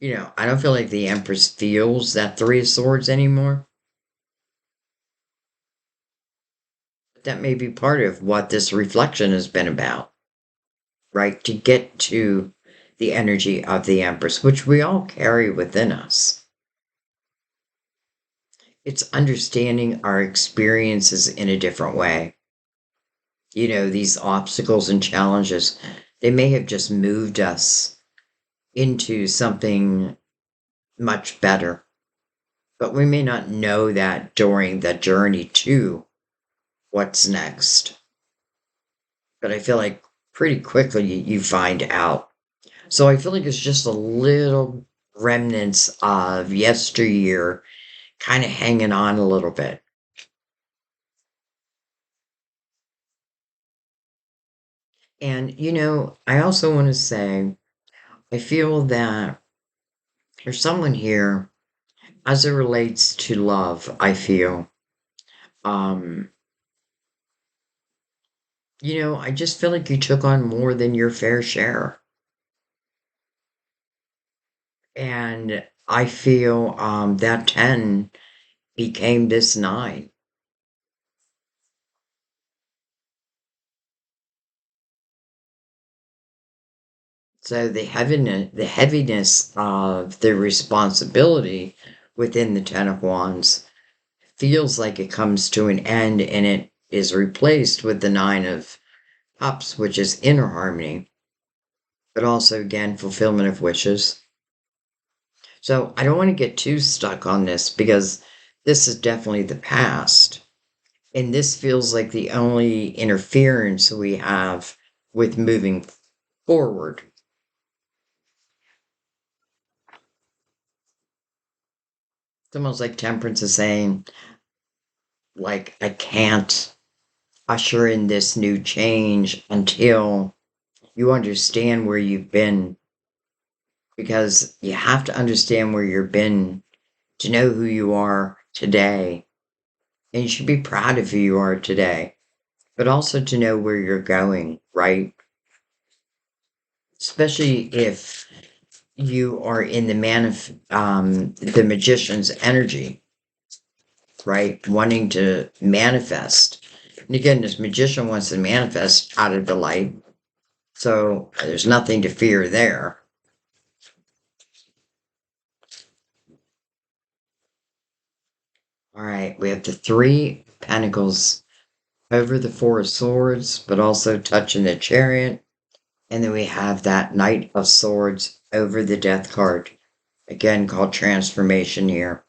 I don't feel like the Empress feels that Three of Swords anymore. But that may be part of what this reflection has been about, right? To get to the energy of the Empress, which we all carry within us. It's understanding our experiences in a different way. These obstacles and challenges, they may have just moved us into something much better, but we may not know that during the journey to what's next. But I feel like pretty quickly you find out. So I feel like it's just a little remnants of yesteryear kind of hanging on a little bit. And, I also want to say, I feel that there's someone here as it relates to love, I feel. Um, I just feel like you took on more than your fair share. And I feel that 10 became this 9. So the heaviness of the responsibility within the Ten of Wands feels like it comes to an end and it is replaced with the Nine of Cups, which is inner harmony, but also again fulfillment of wishes. So I don't want to get too stuck on this because this is definitely the past. And this feels like the only interference we have with moving forward. It's almost like Temperance is saying, like, I can't usher in this new change until you understand where you've been, because you have to understand where you've been to know who you are today. And you should be proud of who you are today, but also to know where you're going, right? Especially if you are in the magician's energy, right? Wanting to manifest. And again, this magician wants to manifest out of the light. So there's nothing to fear there. All right, we have the Three Pentacles over the Four of Swords, but also touching the Chariot. And then we have that Knight of Swords over the Death card. Again, called transformation here.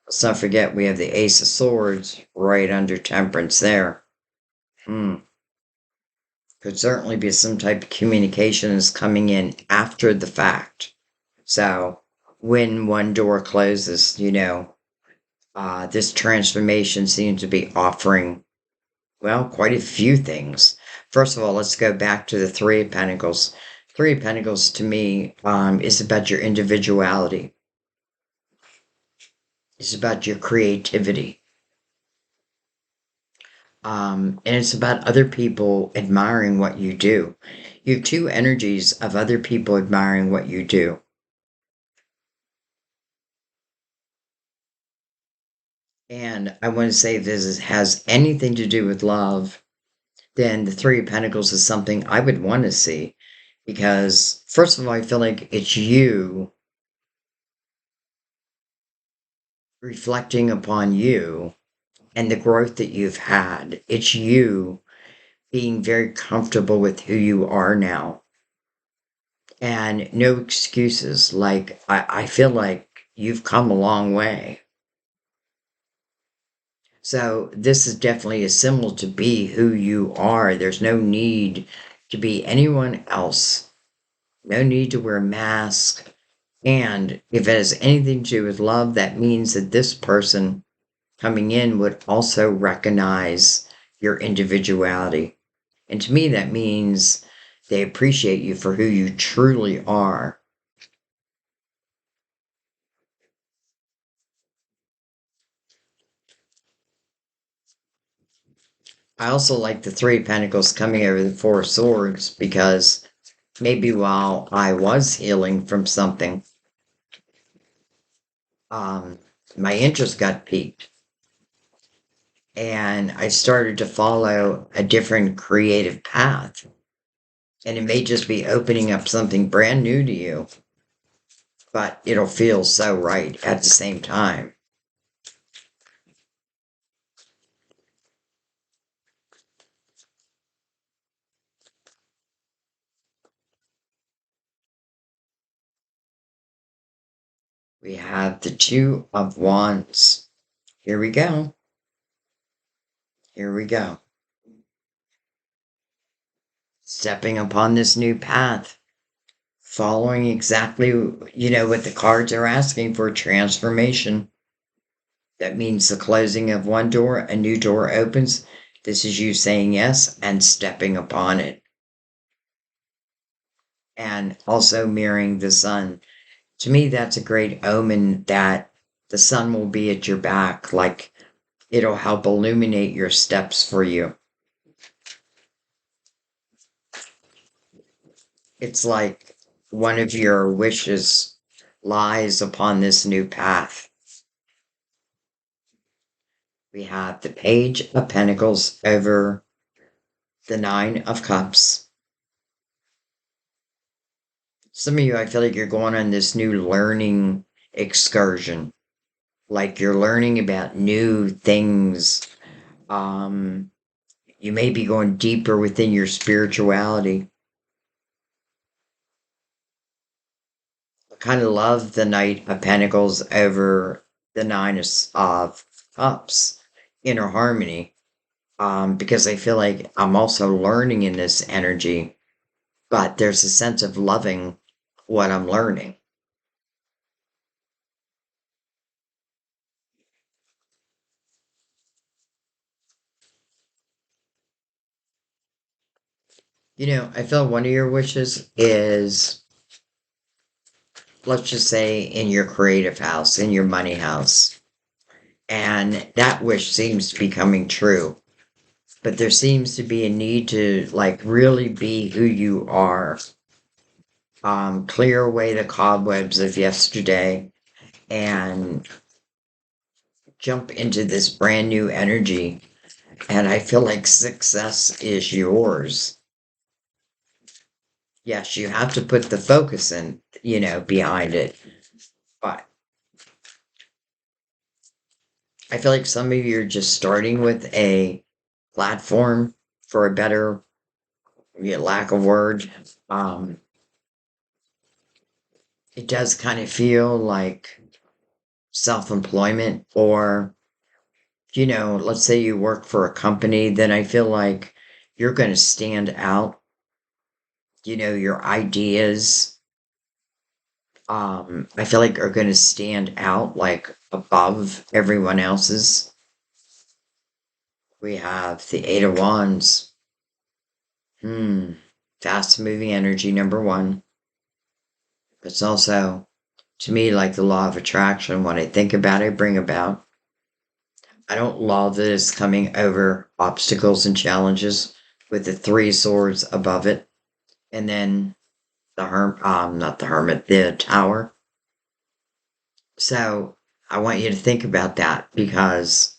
Let's not forget we have the Ace of Swords right under Temperance there. Could certainly be some type of communication is coming in after the fact. So when one door closes, this transformation seems to be offering, well, quite a few things. First of all, let's go back to the Three of Pentacles. Three of Pentacles to me is about your individuality. It's about your creativity. And it's about other people admiring what you do. You have two energies of other people admiring what you do. And I want to say if this has anything to do with love, then the Three of Pentacles is something I would want to see. Because, first of all, I feel like it's you reflecting upon you and the growth that you've had. It's you being very comfortable with who you are now. And no excuses. Like, I feel like you've come a long way. So this is definitely a symbol to be who you are. There's no need to be anyone else. No need to wear a mask. And if it has anything to do with love, that means that this person coming in would also recognize your individuality. And to me, that means they appreciate you for who you truly are. I also like the Three of Pentacles coming over the Four of Swords because maybe while I was healing from something, um, my interest got piqued. And I started to follow a different creative path. And it may just be opening up something brand new to you, but it'll feel so right at the same time. We have the Two of Wands. Here we go. Here we go. Stepping upon this new path, following exactly, what the cards are asking for, transformation. That means the closing of one door, a new door opens. This is you saying yes and stepping upon it. And also mirroring the sun. To me, that's a great omen that the sun will be at your back, like it'll help illuminate your steps for you. It's like one of your wishes lies upon this new path. We have the Page of Pentacles over the Nine of Cups. Some of you, I feel like you're going on this new learning excursion. Like you're learning about new things. You may be going deeper within your spirituality. I kind of love the Knight of Pentacles over the Nine of Cups, inner harmony, because I feel like I'm also learning in this energy. but there's a sense of loving what I'm learning. I feel one of your wishes is, let's just say, in your creative house, in your money house. And that wish seems to be coming true. But there seems to be a need to, like, really be who you are. Clear away the cobwebs of yesterday and jump into this brand new energy. And I feel like success is yours. Yes, you have to put the focus in, behind it. But I feel like some of you are just starting with a platform, for a better lack of word. Um, it does kind of feel like self-employment, or, let's say you work for a company, then I feel like you're going to stand out. Your ideas, I feel like are going to stand out like above everyone else's. We have the Eight of Wands. Fast moving energy, number one. It's also, to me, like the law of attraction. What I think about, I bring about. I don't love that it's coming over obstacles and challenges with the three swords above it. And then not the hermit, the tower. So I want you to think about that because,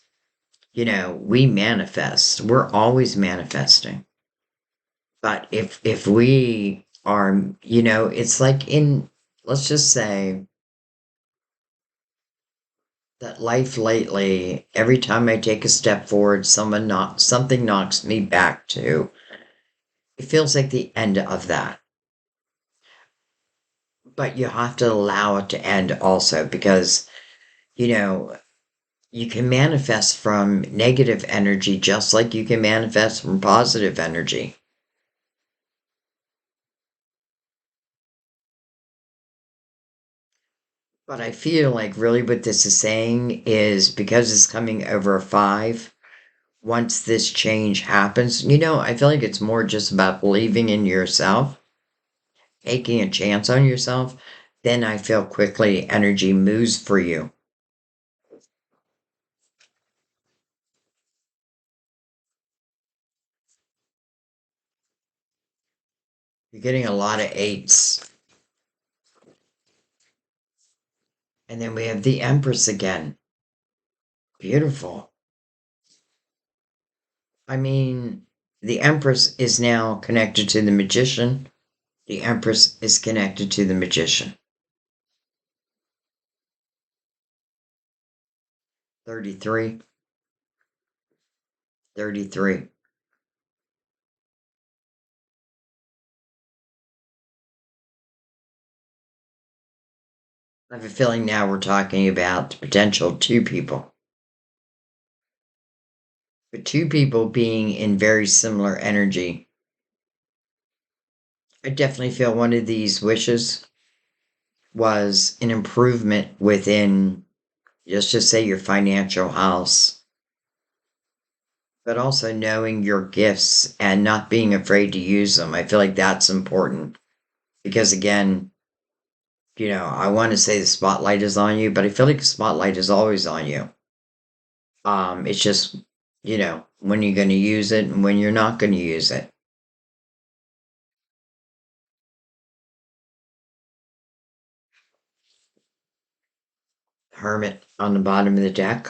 we manifest. We're always manifesting. But if we are, it's like in, let's just say that life lately, every time I take a step forward, something knocks me back to. It feels like the end of that. But you have to allow it to end also because, you know, you can manifest from negative energy just like you can manifest from positive energy. But I feel like really what this is saying is because it's coming over a five, once this change happens, I feel like it's more just about believing in yourself, taking a chance on yourself. Then I feel quickly energy moves for you. You're getting a lot of eights. And then we have the Empress again. Beautiful. I mean, the Empress is now connected to the Magician. The Empress is connected to the Magician. 33. 33. I have a feeling now we're talking about the potential two people. But two people being in very similar energy. I definitely feel one of these wishes was an improvement within, let's just say, your financial house, but also knowing your gifts and not being afraid to use them. I feel like that's important because, again, I want to say the spotlight is on you, but I feel like the spotlight is always on you. It's just, when you're going to use it and when you're not going to use it. Hermit on the bottom of the deck,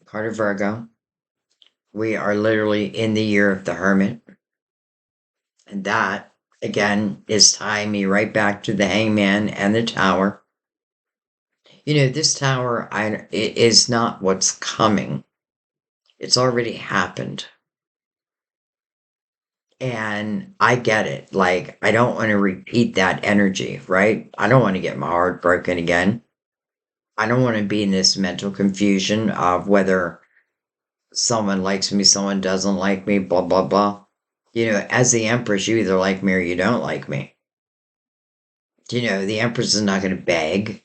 card of Virgo. We are literally in the year of the Hermit. And that, again, is tying me right back to the Hangman and the Tower. This tower it is not what's coming. It's already happened. And I get it. Like, I don't want to repeat that energy, right? I don't want to get my heart broken again. I don't want to be in this mental confusion of whether someone likes me, someone doesn't like me, blah, blah, blah. As the Empress, you either like me or you don't like me. The Empress is not going to beg,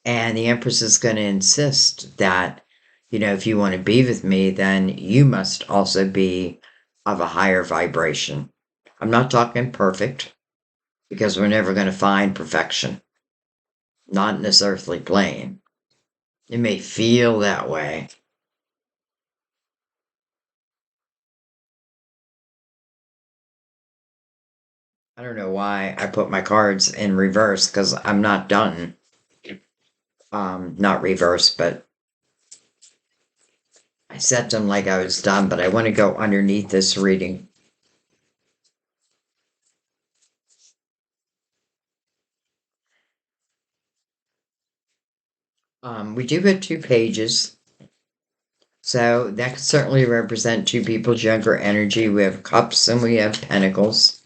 and the Empress is going to insist that, if you want to be with me, then you must also be of a higher vibration. I'm not talking perfect, because we're never going to find perfection, not in this earthly plane. It may feel that way. I don't know why I put my cards in reverse because I'm not done. Not reverse, but I set them like I was done, but I want to go underneath this reading. We do get 2 pages, so that could certainly represent two people's younger energy. We have cups and we have pentacles.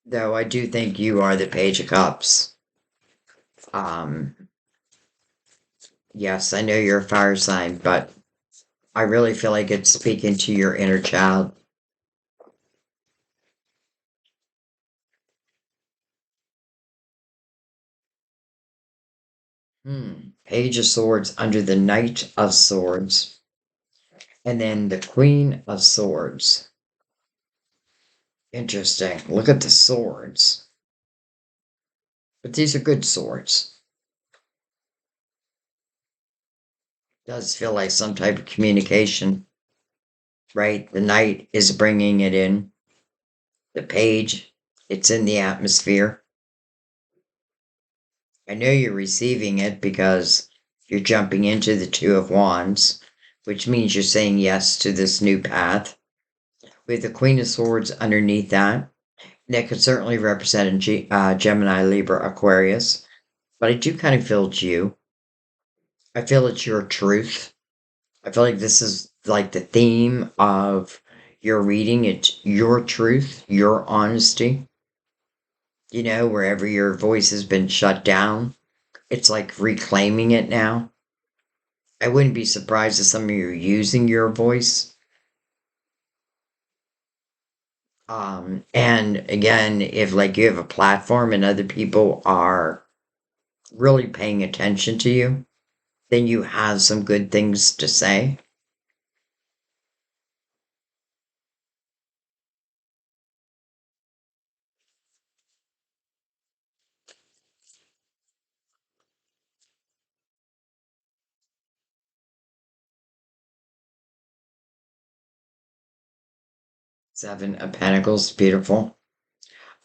Though I do think you are the page of cups. Um, yes, I know you're a fire sign, but I really feel like it's speaking to your inner child. Page of Swords under the Knight of Swords. And then the Queen of Swords. Interesting. Look at the swords. But these are good swords. Does feel like some type of communication, right? The knight is bringing it in. The page, it's in the atmosphere. I know you're receiving it because you're jumping into the Two of Wands, which means you're saying yes to this new path. With the Queen of Swords underneath that could certainly represent Gemini, Libra, Aquarius. But I do kind of feel it's you. I feel it's your truth. I feel like this is like the theme of your reading. It's your truth, your honesty. Wherever your voice has been shut down, it's like reclaiming it now. I wouldn't be surprised if some of you are using your voice. And again, if like you have a platform and other people are really paying attention to you, then you have some good things to say. 7 of Pentacles, beautiful.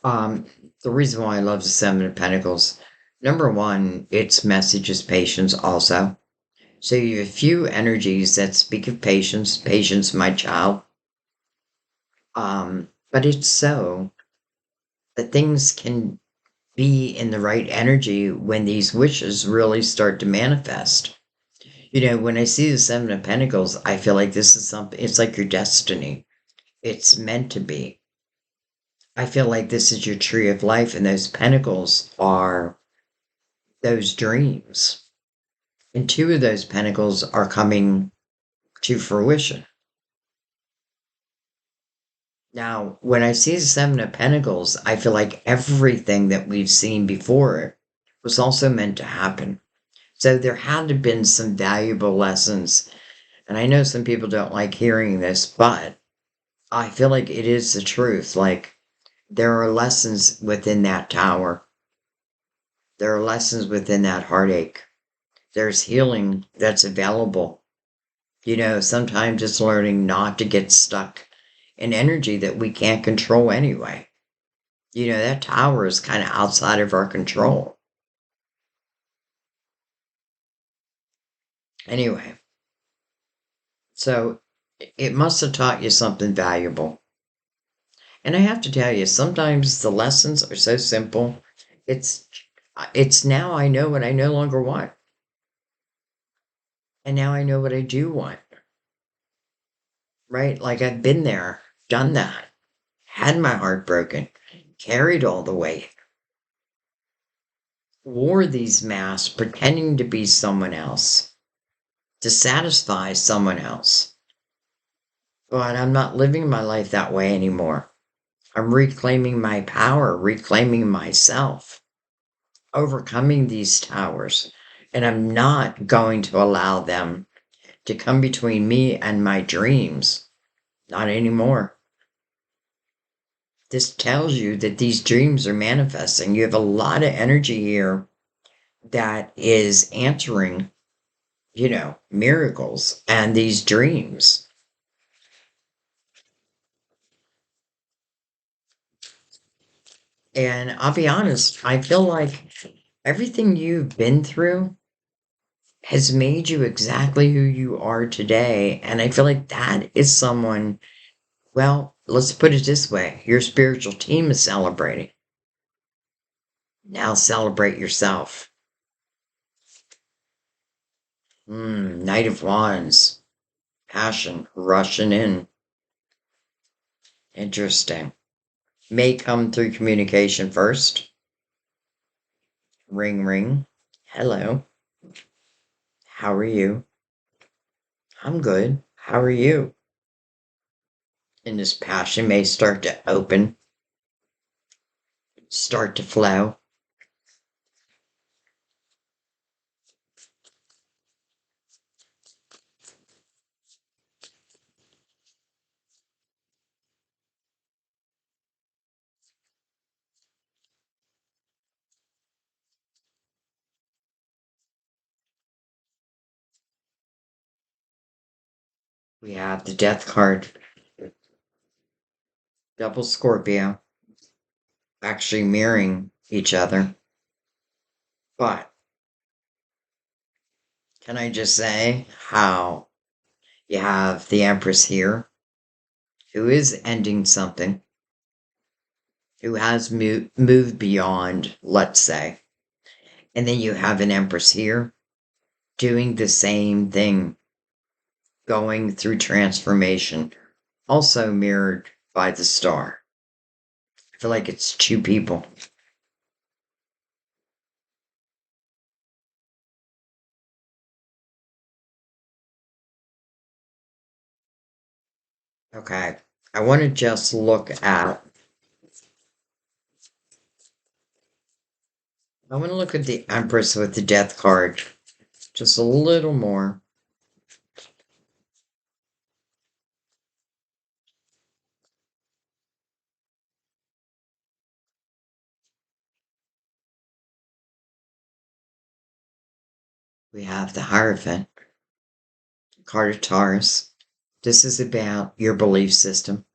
Um, the reason why I love the 7 of Pentacles, number one, its message is patience also. So you have a few energies that speak of patience, patience, my child. But it's so that things can be in the right energy when these wishes really start to manifest. When I see the 7 of Pentacles, I feel like this is something, it's like your destiny. It's meant to be. I feel like this is your tree of life, and those pentacles are those dreams. And 2 of those pentacles are coming to fruition. Now, when I see the 7 of Pentacles, I feel like everything that we've seen before was also meant to happen. So there had to have been some valuable lessons. And I know some people don't like hearing this, but I feel like it is the truth. Like, there are lessons within that tower. There are lessons within that heartache. There's healing that's available. Sometimes it's learning not to get stuck in energy that we can't control anyway. That tower is kind of outside of our control. Anyway, so it must have taught you something valuable. And I have to tell you, sometimes the lessons are so simple. It's now I know what I no longer want. And now I know what I do want. Right? Like I've been there, done that, had my heart broken, carried all the weight, wore these masks pretending to be someone else. to satisfy someone else. But I'm not living my life that way anymore. I'm reclaiming my power, reclaiming myself, overcoming these towers. And I'm not going to allow them to come between me and my dreams. Not anymore. This tells you that these dreams are manifesting. You have a lot of energy here that is answering, miracles and these dreams. And I'll be honest, I feel like everything you've been through has made you exactly who you are today. And I feel like that is someone, well, let's put it this way, your spiritual team is celebrating. Now celebrate yourself. Knight of Wands, passion rushing in. Interesting. May come through communication first. Ring, ring. Hello. How are you? I'm good. How are you? And this passion may start to open, start to flow. We have the death card, double Scorpio, actually mirroring each other. But can I just say how you have the Empress here, who is ending something, who has moved beyond, let's say. And then you have an Empress here doing the same thing, going through transformation, also mirrored by the star. I feel like it's two people. Okay. I want to just I want to look at the Empress with the Death card just a little more. We have the Hierophant, card of Taurus. This is about your belief system.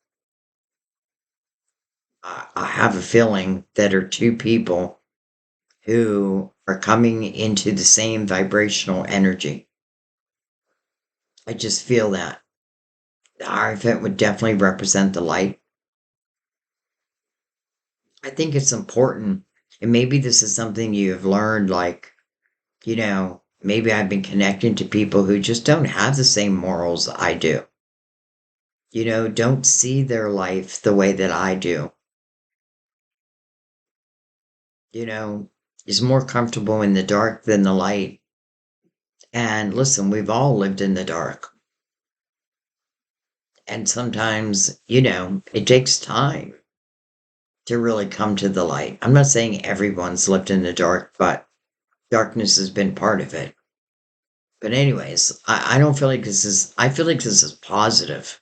I have a feeling that are two people who are coming into the same vibrational energy. I just feel that. The Hierophant would definitely represent the light. I think it's important, and maybe this is something you've learned, like, maybe I've been connecting to people who just don't have the same morals I do. Don't see their life the way that I do. Is more comfortable in the dark than the light. And listen, we've all lived in the dark. And sometimes, it takes time to really come to the light. I'm not saying everyone's lived in the dark, but darkness has been part of it. But anyways, I don't feel like I feel like this is positive.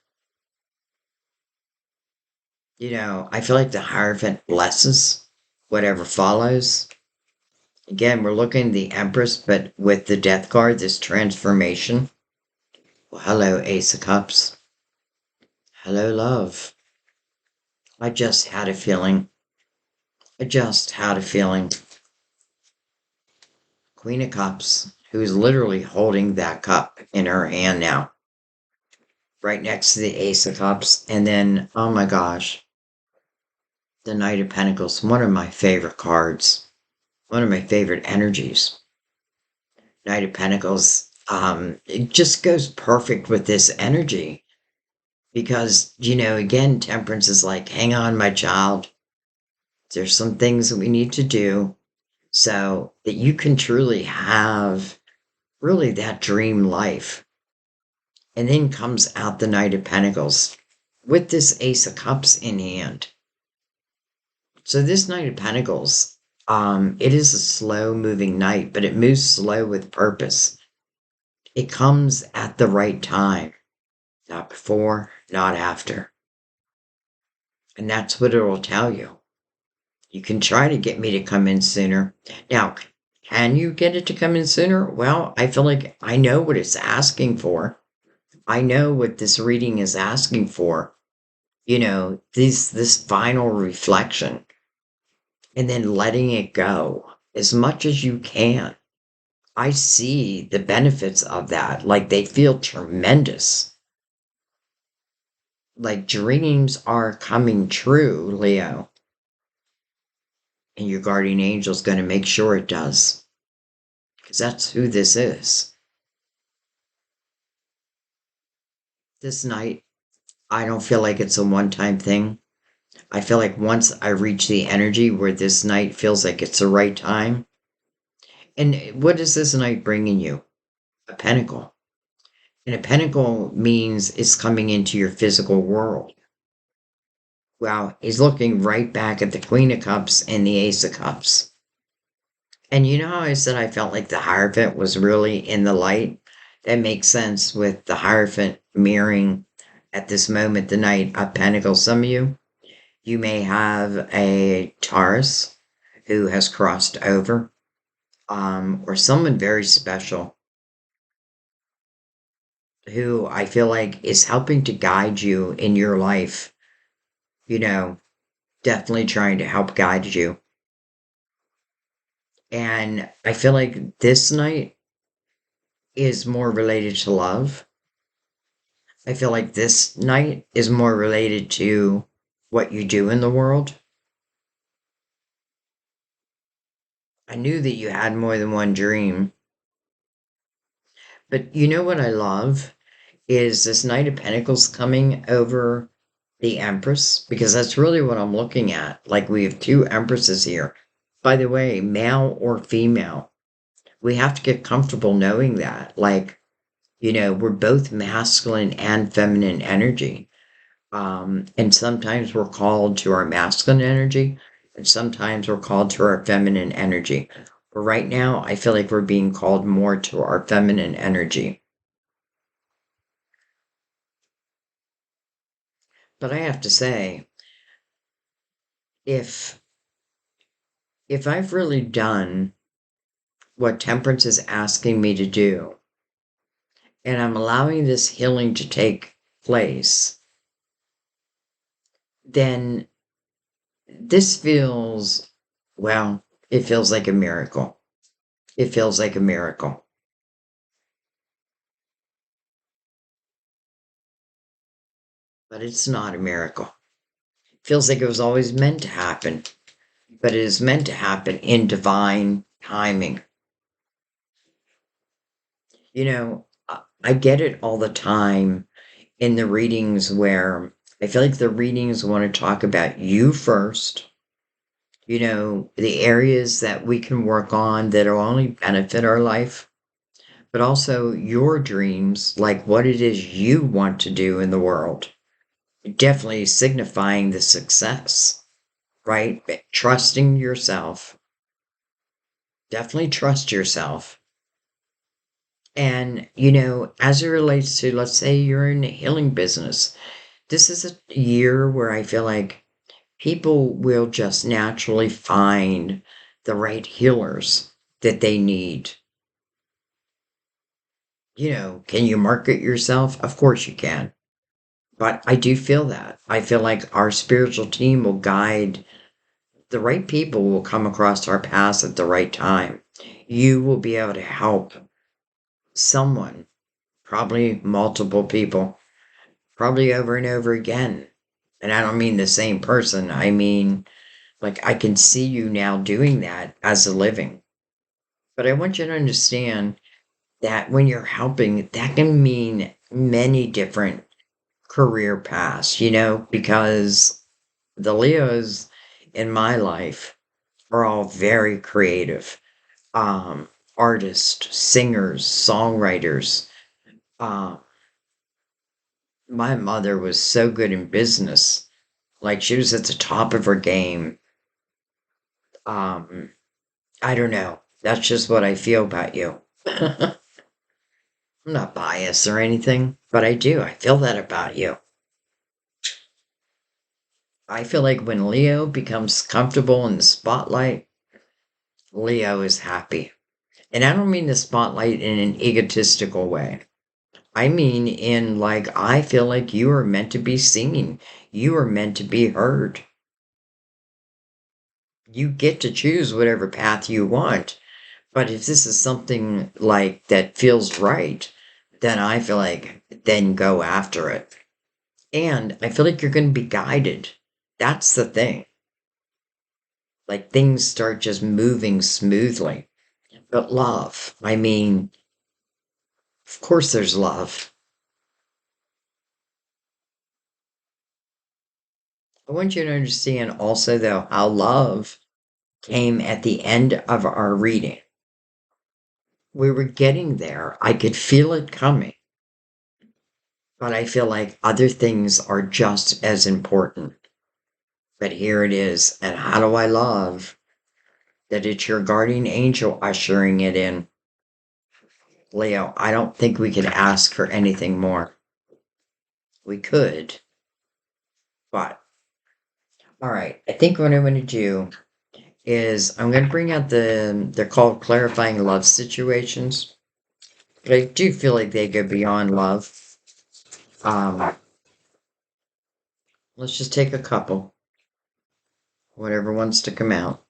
I feel like the Hierophant blesses whatever follows. Again, we're looking at the Empress, but with the Death card, this transformation. Well, hello, Ace of Cups. Hello, love. I just had a feeling. I just had a feeling. Queen of Cups, who is literally holding that cup in her hand now, right next to the Ace of Cups. And then, oh my gosh, the Knight of Pentacles, one of my favorite cards, one of my favorite energies. Knight of Pentacles, it just goes perfect with this energy because, again, Temperance is like, hang on, my child. There's some things that we need to do so that you can truly have really that dream life. And then comes out the Knight of Pentacles with this Ace of Cups in hand. So this Knight of Pentacles, it is a slow moving knight, but it moves slow with purpose. It comes at the right time, not before, not after. And that's what it will tell you. You can try to get me to come in sooner. Now, can you get it to come in sooner? Well, I feel like I know what it's asking for. I know what this reading is asking for. This final reflection and then letting it go as much as you can. I see the benefits of that. Like they feel tremendous. Like dreams are coming true, Leo. And your guardian angel's going to make sure it does. Because that's who this is. This night, I don't feel like it's a one time thing. I feel like once I reach the energy where this night feels like it's the right time. And what is this night bringing you? A pentacle. And a pentacle means it's coming into your physical world. Well, he's looking right back at the Queen of Cups and the Ace of Cups. And you know how I said I felt like the Hierophant was really in the light? That makes sense with the Hierophant mirroring at this moment the Knight of Pentacles. Some of you may have a Taurus who has crossed over, or someone very special who I feel like is helping to guide you in your life. Definitely trying to help guide you. And I feel like this night is more related to love. I feel like this night is more related to what you do in the world. I knew that you had more than one dream. But you know what I love is this Knight of Pentacles coming over the Empress, because that's really what I'm looking at. Like we have two Empresses here. By the way, male or female. We have to get comfortable knowing that. Like, we're both masculine and feminine energy. And sometimes we're called to our masculine energy, and sometimes we're called to our feminine energy. But right now, I feel like we're being called more to our feminine energy. But I have to say, if if I've really done what Temperance is asking me to do, and I'm allowing this healing to take place, then this feels, well, it feels like a miracle. It feels like a miracle. But it's not a miracle. It feels like it was always meant to happen, but it is meant to happen in divine timing. I get it all the time in the readings where I feel like the readings want to talk about you first, the areas that we can work on that'll only benefit our life, but also your dreams, like what it is you want to do in the world. Definitely signifying the success, right? But trusting yourself. Definitely trust yourself. And, as it relates to, let's say you're in a healing business, this is a year where I feel like people will just naturally find the right healers that they need. Can you market yourself? Of course you can. But I do feel that. I feel like our spiritual team will guide, the right people will come across our paths at the right time. You will be able to help someone, probably multiple people, probably over and over again. And I don't mean the same person. I mean, like, I can see you now doing that as a living. But I want you to understand that when you're helping, that can mean many different career paths, because the Leos in my life are all very creative. artists, singers, songwriters. Uh, my mother was so good in business. Like she was at the top of her game. Um, I don't know. That's just what I feel about you. I'm not biased or anything, but I do. I feel that about you. I feel like when Leo becomes comfortable in the spotlight, Leo is happy. And I don't mean the spotlight in an egotistical way. I mean, in like, I feel like you are meant to be seen. You are meant to be heard. You get to choose whatever path you want. But if this is something like that feels right, then I feel like then go after it. And I feel like you're going to be guided. That's the thing. Like things start just moving smoothly. But love, I mean, of course there's love. I want you to understand also, though, how love came at the end of our reading. We were getting there. I could feel it coming. But I feel like other things are just as important. But here it is. And how do I love that it's your guardian angel ushering it in? Leo, I don't think we could ask for anything more. We could, but all right. I think what I'm going to do is I'm going to bring out they're called clarifying love situations. But I do feel like they go beyond love. Um, let's just take a couple, whatever wants to come out.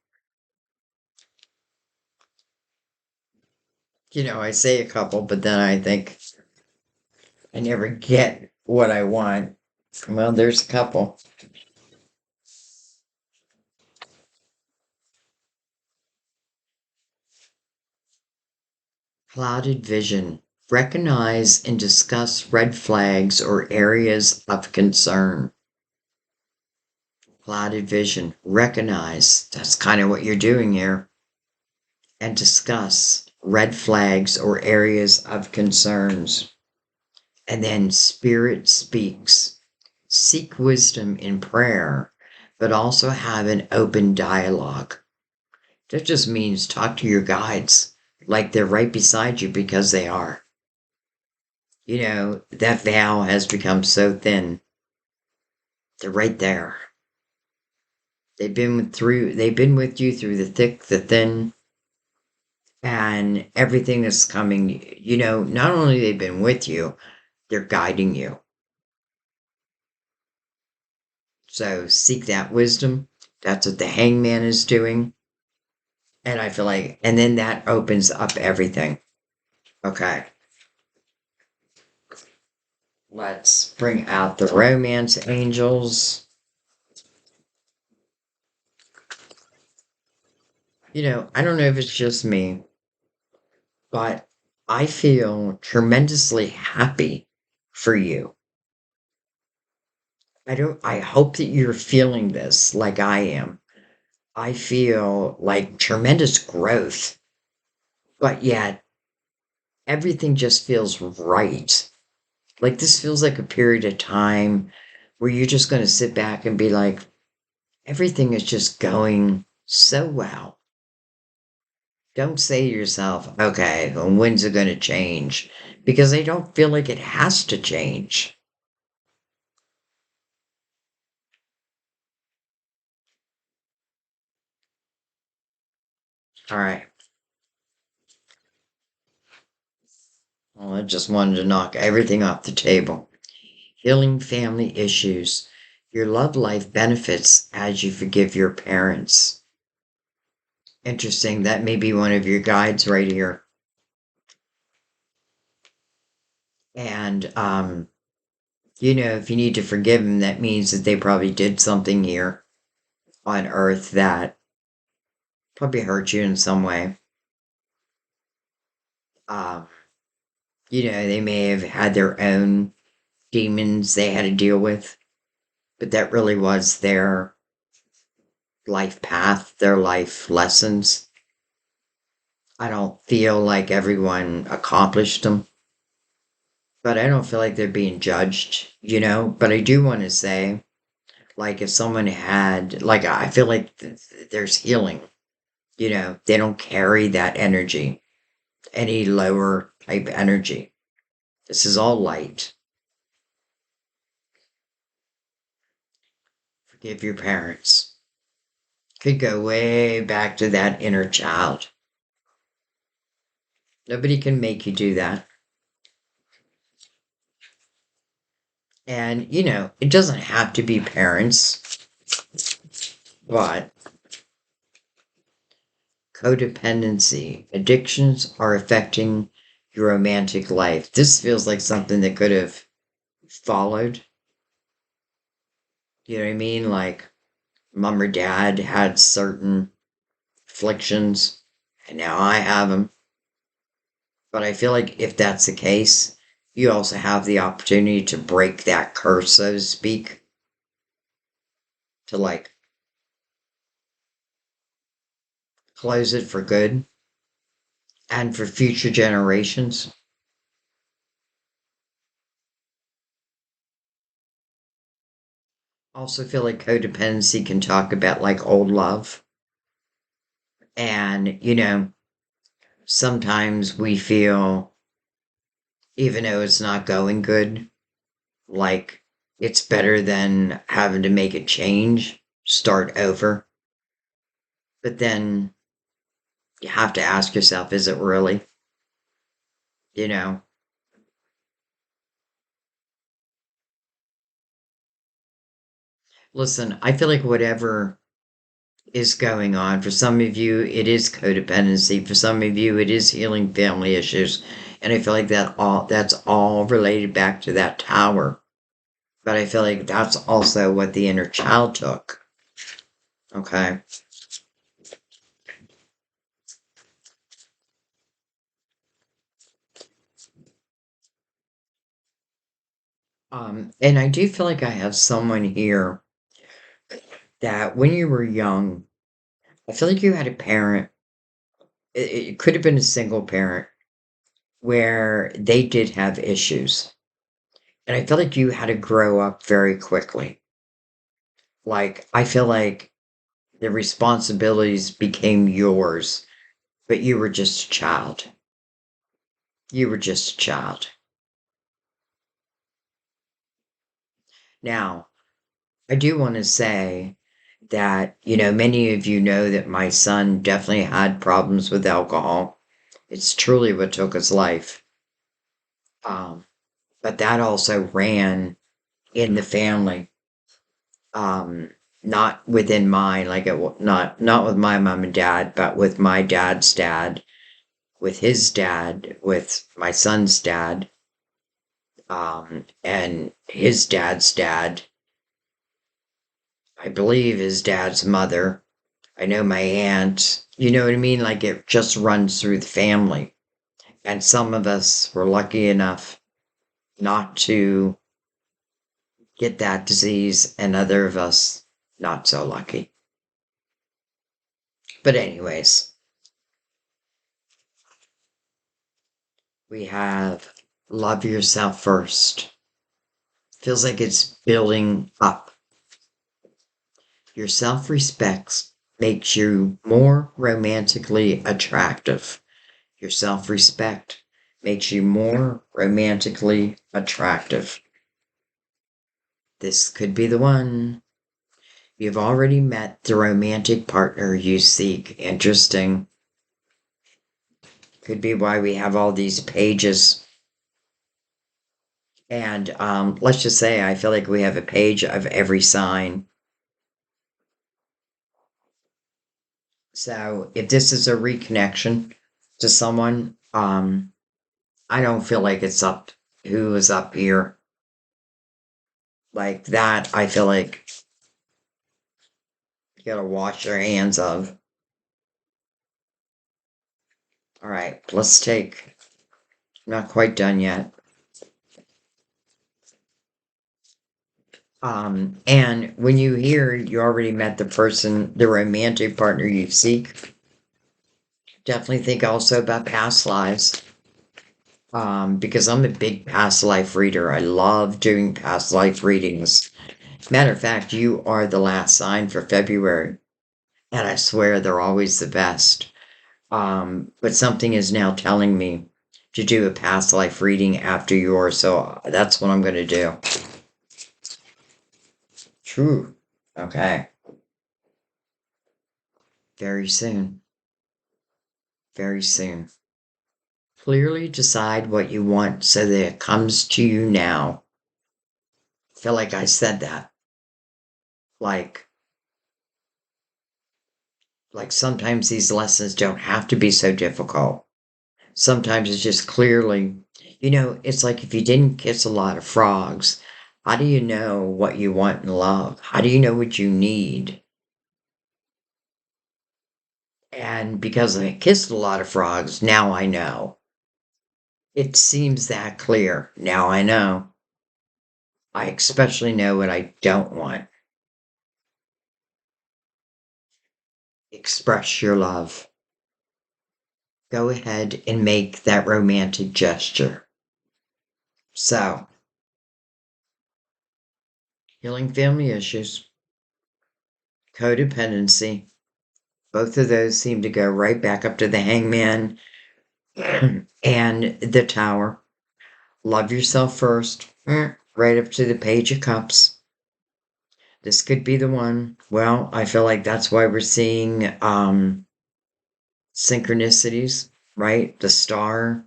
I say a couple, but then I think I never get what I want. Well, there's a couple. Clouded vision. Recognize and discuss red flags or areas of concern. Clouded vision. Recognize. That's kind of what you're doing here. And discuss red flags or areas of concerns. And then spirit speaks. Seek wisdom in prayer, but also have an open dialogue. That just means talk to your guides like they're right beside you because they are. That veil has become so thin. They're right there. They've been with you through the thick, the thin, and everything that's coming. Not only they've been with you, they're guiding you. So seek that wisdom. That's what the hangman is doing. And I feel like, and then that opens up everything. Okay. Let's bring out the romance angels. I don't know if it's just me, but I feel tremendously happy for you. I hope that you're feeling this like I am. I feel like tremendous growth, but yet everything just feels right. Like this feels like a period of time where you're just going to sit back and be like, everything is just going so well. Don't say to yourself, okay, well, when's it going to change? Because I don't feel like it has to change. All right. Well, I just wanted to knock everything off the table. Healing family issues. Your love life benefits as you forgive your parents. Interesting. That may be one of your guides right here. And, if you need to forgive them, that means that they probably did something here on earth that probably hurt you in some way. Um, they may have had their own demons they had to deal with, but that really was their life path, their life lessons. I don't feel like everyone accomplished them, but I don't feel like they're being judged, you know? But I do want to say, like, if someone had, like, I feel like there's healing, you know? They don't carry that energy, any lower type energy. This is all light. Forgive your parents. Could go way back to that inner child. Nobody can make you do that. And, you know, it doesn't have to be parents, but codependency, addictions are affecting your romantic life. This feels like something that could have followed. You know what I mean? Like, mom or dad had certain afflictions, and now I have them. But I feel like if that's the case, you also have the opportunity to break that curse, so to speak, to like close it for good and for future generations. Also feel like codependency can talk about like old love. And, you know, sometimes we feel, even though it's not going good, like it's better than having to make a change, start over. But then you have to ask yourself, is it really? You know, listen, I feel like whatever is going on, for some of you, it is codependency. For some of you, it is healing family issues. And I feel like that's all related back to that tower. But I feel like that's also what the inner child took. Okay. And I do feel like I have someone here that when you were young, I feel like you had a parent, it could have been a single parent, where they did have issues. And I feel like you had to grow up very quickly. Like, I feel like the responsibilities became yours, but you were just a child. You were just a child. Now, I do want to say that, you know, many of you know that my son definitely had problems with alcohol. It's truly what took his life. Um, but that also ran in the family. Um, not within mine, like not with my mom and dad, but with my dad's dad, with his dad, with my son's dad, and his dad's dad. I believe his dad's mother. I know my aunt. You know what I mean? Like it just runs through the family. And some of us were lucky enough not to get that disease, and other of us not so lucky. But, anyways, we have love yourself first. Feels like it's building up. Your self respect makes you more romantically attractive. Your self respect makes you more romantically attractive. This could be the one. You've already met the romantic partner you seek. Interesting. Could be why we have all these pages. And let's just say I feel like we have a page of every sign. So if this is a reconnection to someone, I don't feel like it's up who is up here. Like that, I feel like you gotta wash your hands of. All right, let's take, not quite done yet. And when you hear you already met the person, the romantic partner you seek, Definitely think also about past lives. Because I'm a big past life reader. I love doing past life readings. Matter of fact, you are the last sign for February, and I swear they're always the best. But something is now telling me to do a past life reading after yours, so that's what I'm going to do. True. Okay. Very soon. Very soon. Clearly decide what you want so that it comes to you now. I feel like I said that. Like, like sometimes these lessons don't have to be so difficult. Sometimes it's just clearly, it's like if you didn't kiss a lot of frogs, how do you know what you want in love? How do you know what you need? And because I kissed a lot of frogs, now I know. It seems that clear. Now I know. I especially know what I don't want. Express your love. Go ahead and make that romantic gesture. So, healing family issues, codependency, both of those seem to go right back up to the hangman and the tower. Love yourself first, right up to the page of cups. This could be the one. Well, I feel like that's why we're seeing synchronicities, right? The star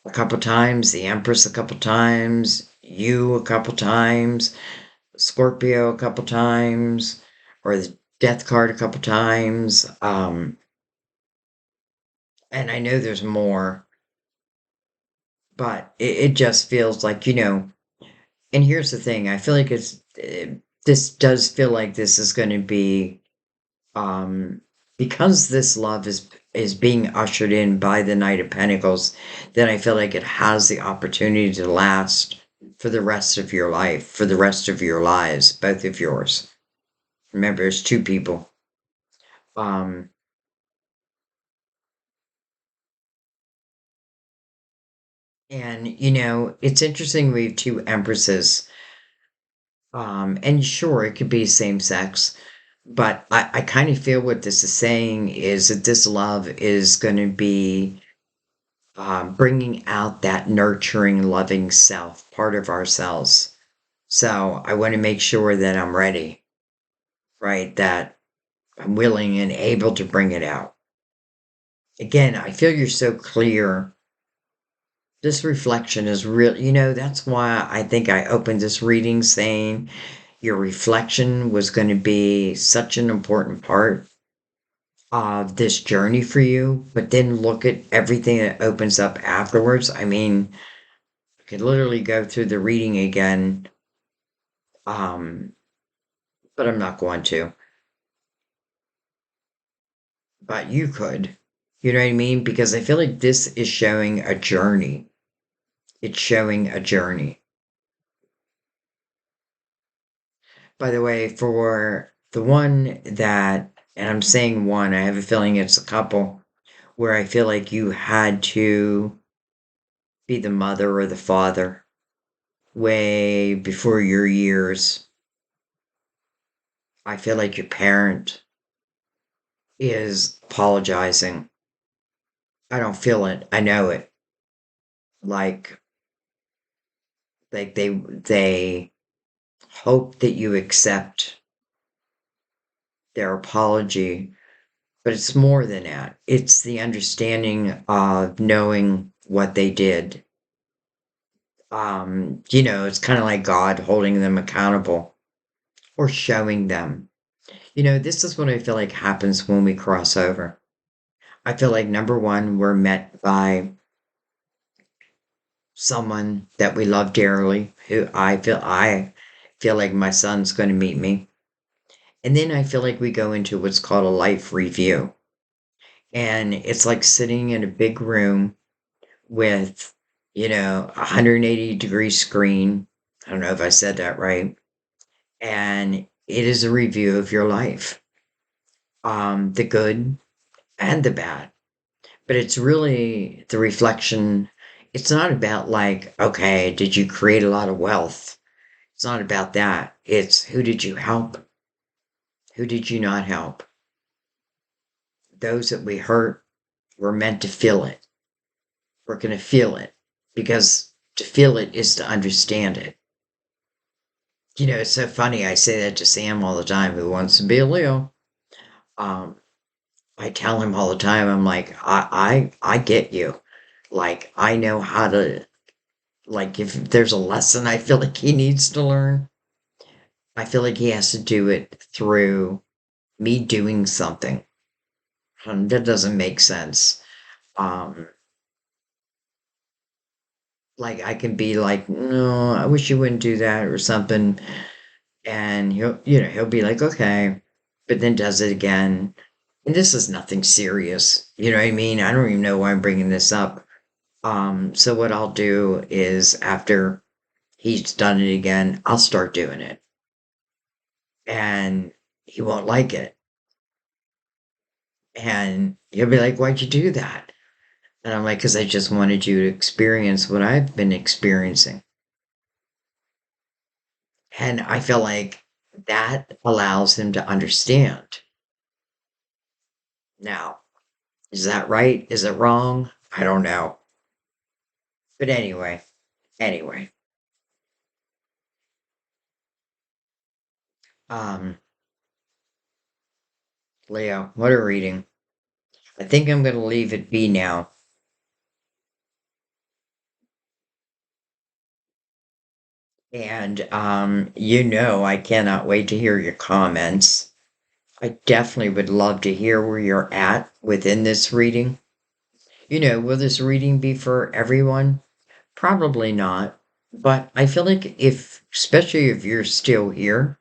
a couple times, the empress a couple times, you a couple times, Scorpio a couple times, or the death card a couple times. And I know there's more, but it just feels like, and here's the thing, I feel like this does feel like this is going to be, um, because this love is being ushered in by the Knight of Pentacles, then I feel like it has the opportunity to last for the rest of your life, for the rest of your lives, both of yours. Remember, it's two people. Um, and it's interesting we have two empresses. And sure, it could be same sex, but I kind of feel what this is saying is that this love is going to be bringing out that nurturing, loving self, part of ourselves. So I want to make sure that I'm ready, right? That I'm willing and able to bring it out. Again, I feel you're so clear. This reflection is real. That's why I think I opened this reading saying your reflection was going to be such an important part of this journey for you. But then look at everything that opens up afterwards. I mean, I could literally go through the reading again, um, but I'm not going to. But you could. You know what I mean? Because I feel like this is showing a journey. It's showing a journey. By the way, for the one that, and I'm saying one, I have a feeling it's a couple, where I feel like you had to be the mother or the father way before your years. I feel like your parent is apologizing. I don't feel it. I know it. Like, they hope that you accept their apology, but it's more than that. It's the understanding of knowing what they did. It's kind of like God holding them accountable or showing them. This is what I feel like happens when we cross over. I feel like number one, we're met by someone that we love dearly, who I feel like my son's going to meet me. And then I feel like we go into what's called a life review. And it's like sitting in a big room with, 180-degree screen. I don't know if I said that right. And it is a review of your life, the good and the bad. But it's really the reflection. It's not about like, okay, did you create a lot of wealth? It's not about that. It's who did you help? Who did you not help? Those that we hurt were meant to feel it. We're going to feel it because to feel it is to understand it. It's so funny. I say that to Sam all the time, who wants to be a Leo. Um, I tell him all the time, I'm like, I get you. Like, I know how to, like, if there's a lesson I feel like he needs to learn, I feel like he has to do it through me doing something. That doesn't make sense. Um, like, I can be like, no, I wish you wouldn't do that or something. And he'll be like, okay, but then does it again. And this is nothing serious. You know what I mean? I don't even know why I'm bringing this up. So what I'll do is after he's done it again, I'll start doing it. And he won't like it. And he'll be like, why'd you do that? And I'm like, because I just wanted you to experience what I've been experiencing. And I feel like that allows him to understand. Now, is that right? Is it wrong? I don't know. But anyway, um, Leo, what a reading. I think I'm going to leave it be now. And, I cannot wait to hear your comments. I definitely would love to hear where you're at within this reading. Will this reading be for everyone? Probably not. But I feel like especially if you're still here,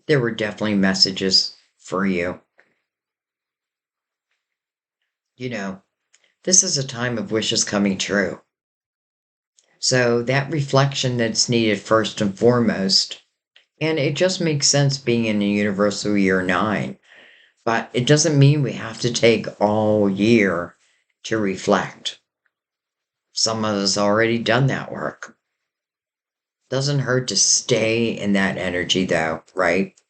there were definitely messages for you. You know, this is a time of wishes coming true. So that reflection that's needed first and foremost, and it just makes sense being in a universal year 9, but it doesn't mean we have to take all year to reflect. Some of us already done that work. Doesn't hurt to stay in that energy though, right?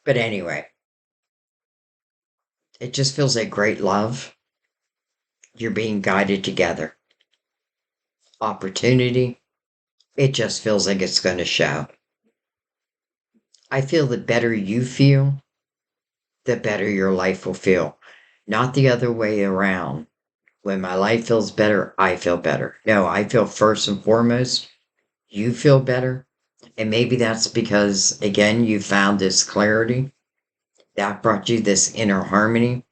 But anyway, it just feels like great love. You're being guided together. Opportunity. It just feels like it's going to show. I feel the better you feel, the better your life will feel. Not the other way around. When my life feels better, I feel better. No, I feel first and foremost, you feel better. And maybe that's because, again, you found this clarity that brought you this inner harmony.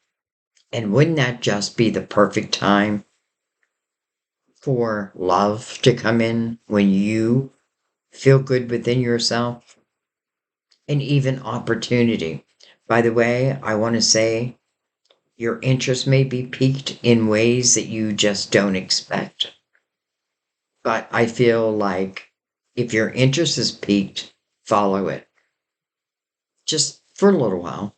And wouldn't that just be the perfect time for love to come in when you feel good within yourself? And even opportunity. By the way, I want to say your interest may be piqued in ways that you just don't expect. But I feel like if your interest is piqued, follow it just for a little while.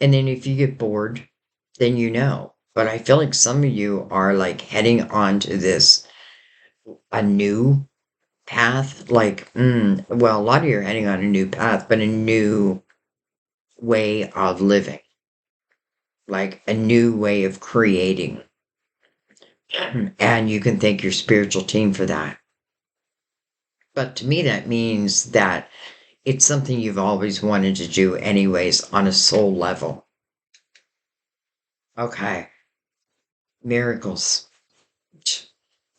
And then if you get bored, then you know. But I feel like some of you are like heading on to this, a new path. Like, well, a lot of you are heading on a new path, but a new way of living, like a new way of creating. And you can thank your spiritual team for that. But to me, that means that it's something you've always wanted to do, anyways, on a soul level. Okay, miracles.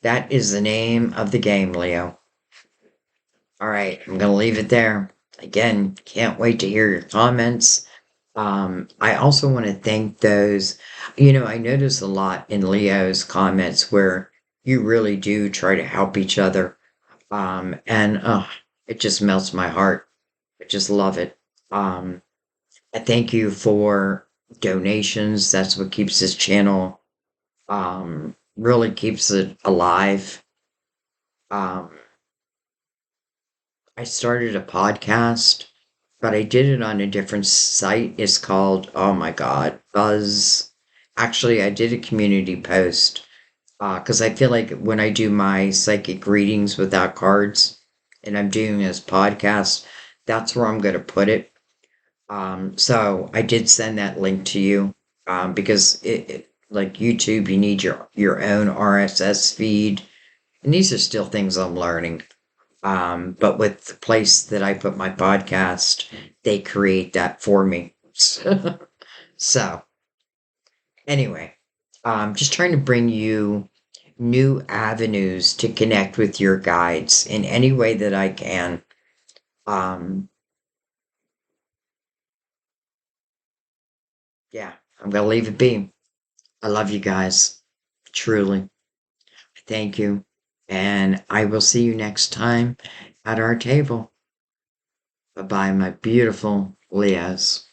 That is the name of the game, Leo. All right, I'm going to leave it there. Again, can't wait to hear your comments. I also want to thank those, I notice a lot in Leo's comments where you really do try to help each other. And it just melts my heart. I just love it. I thank you for donations. That's what keeps this channel, really keeps it alive. Um, I started a podcast, but I did it on a different site. It's called, oh my God, Buzz Actually, I did a community post because I feel like when I do my psychic readings without cards and I'm doing this podcast, that's where I'm going to put it. So I did send that link to you because like YouTube, you need your own RSS feed, and these are still things I'm learning. But with the place that I put my podcast, they create that for me. So anyway, just trying to bring you new avenues to connect with your guides in any way that I can. Um, yeah, I'm gonna leave it be. I love you guys, truly. Thank you, and I will see you next time at our table. Bye bye, my beautiful Leos.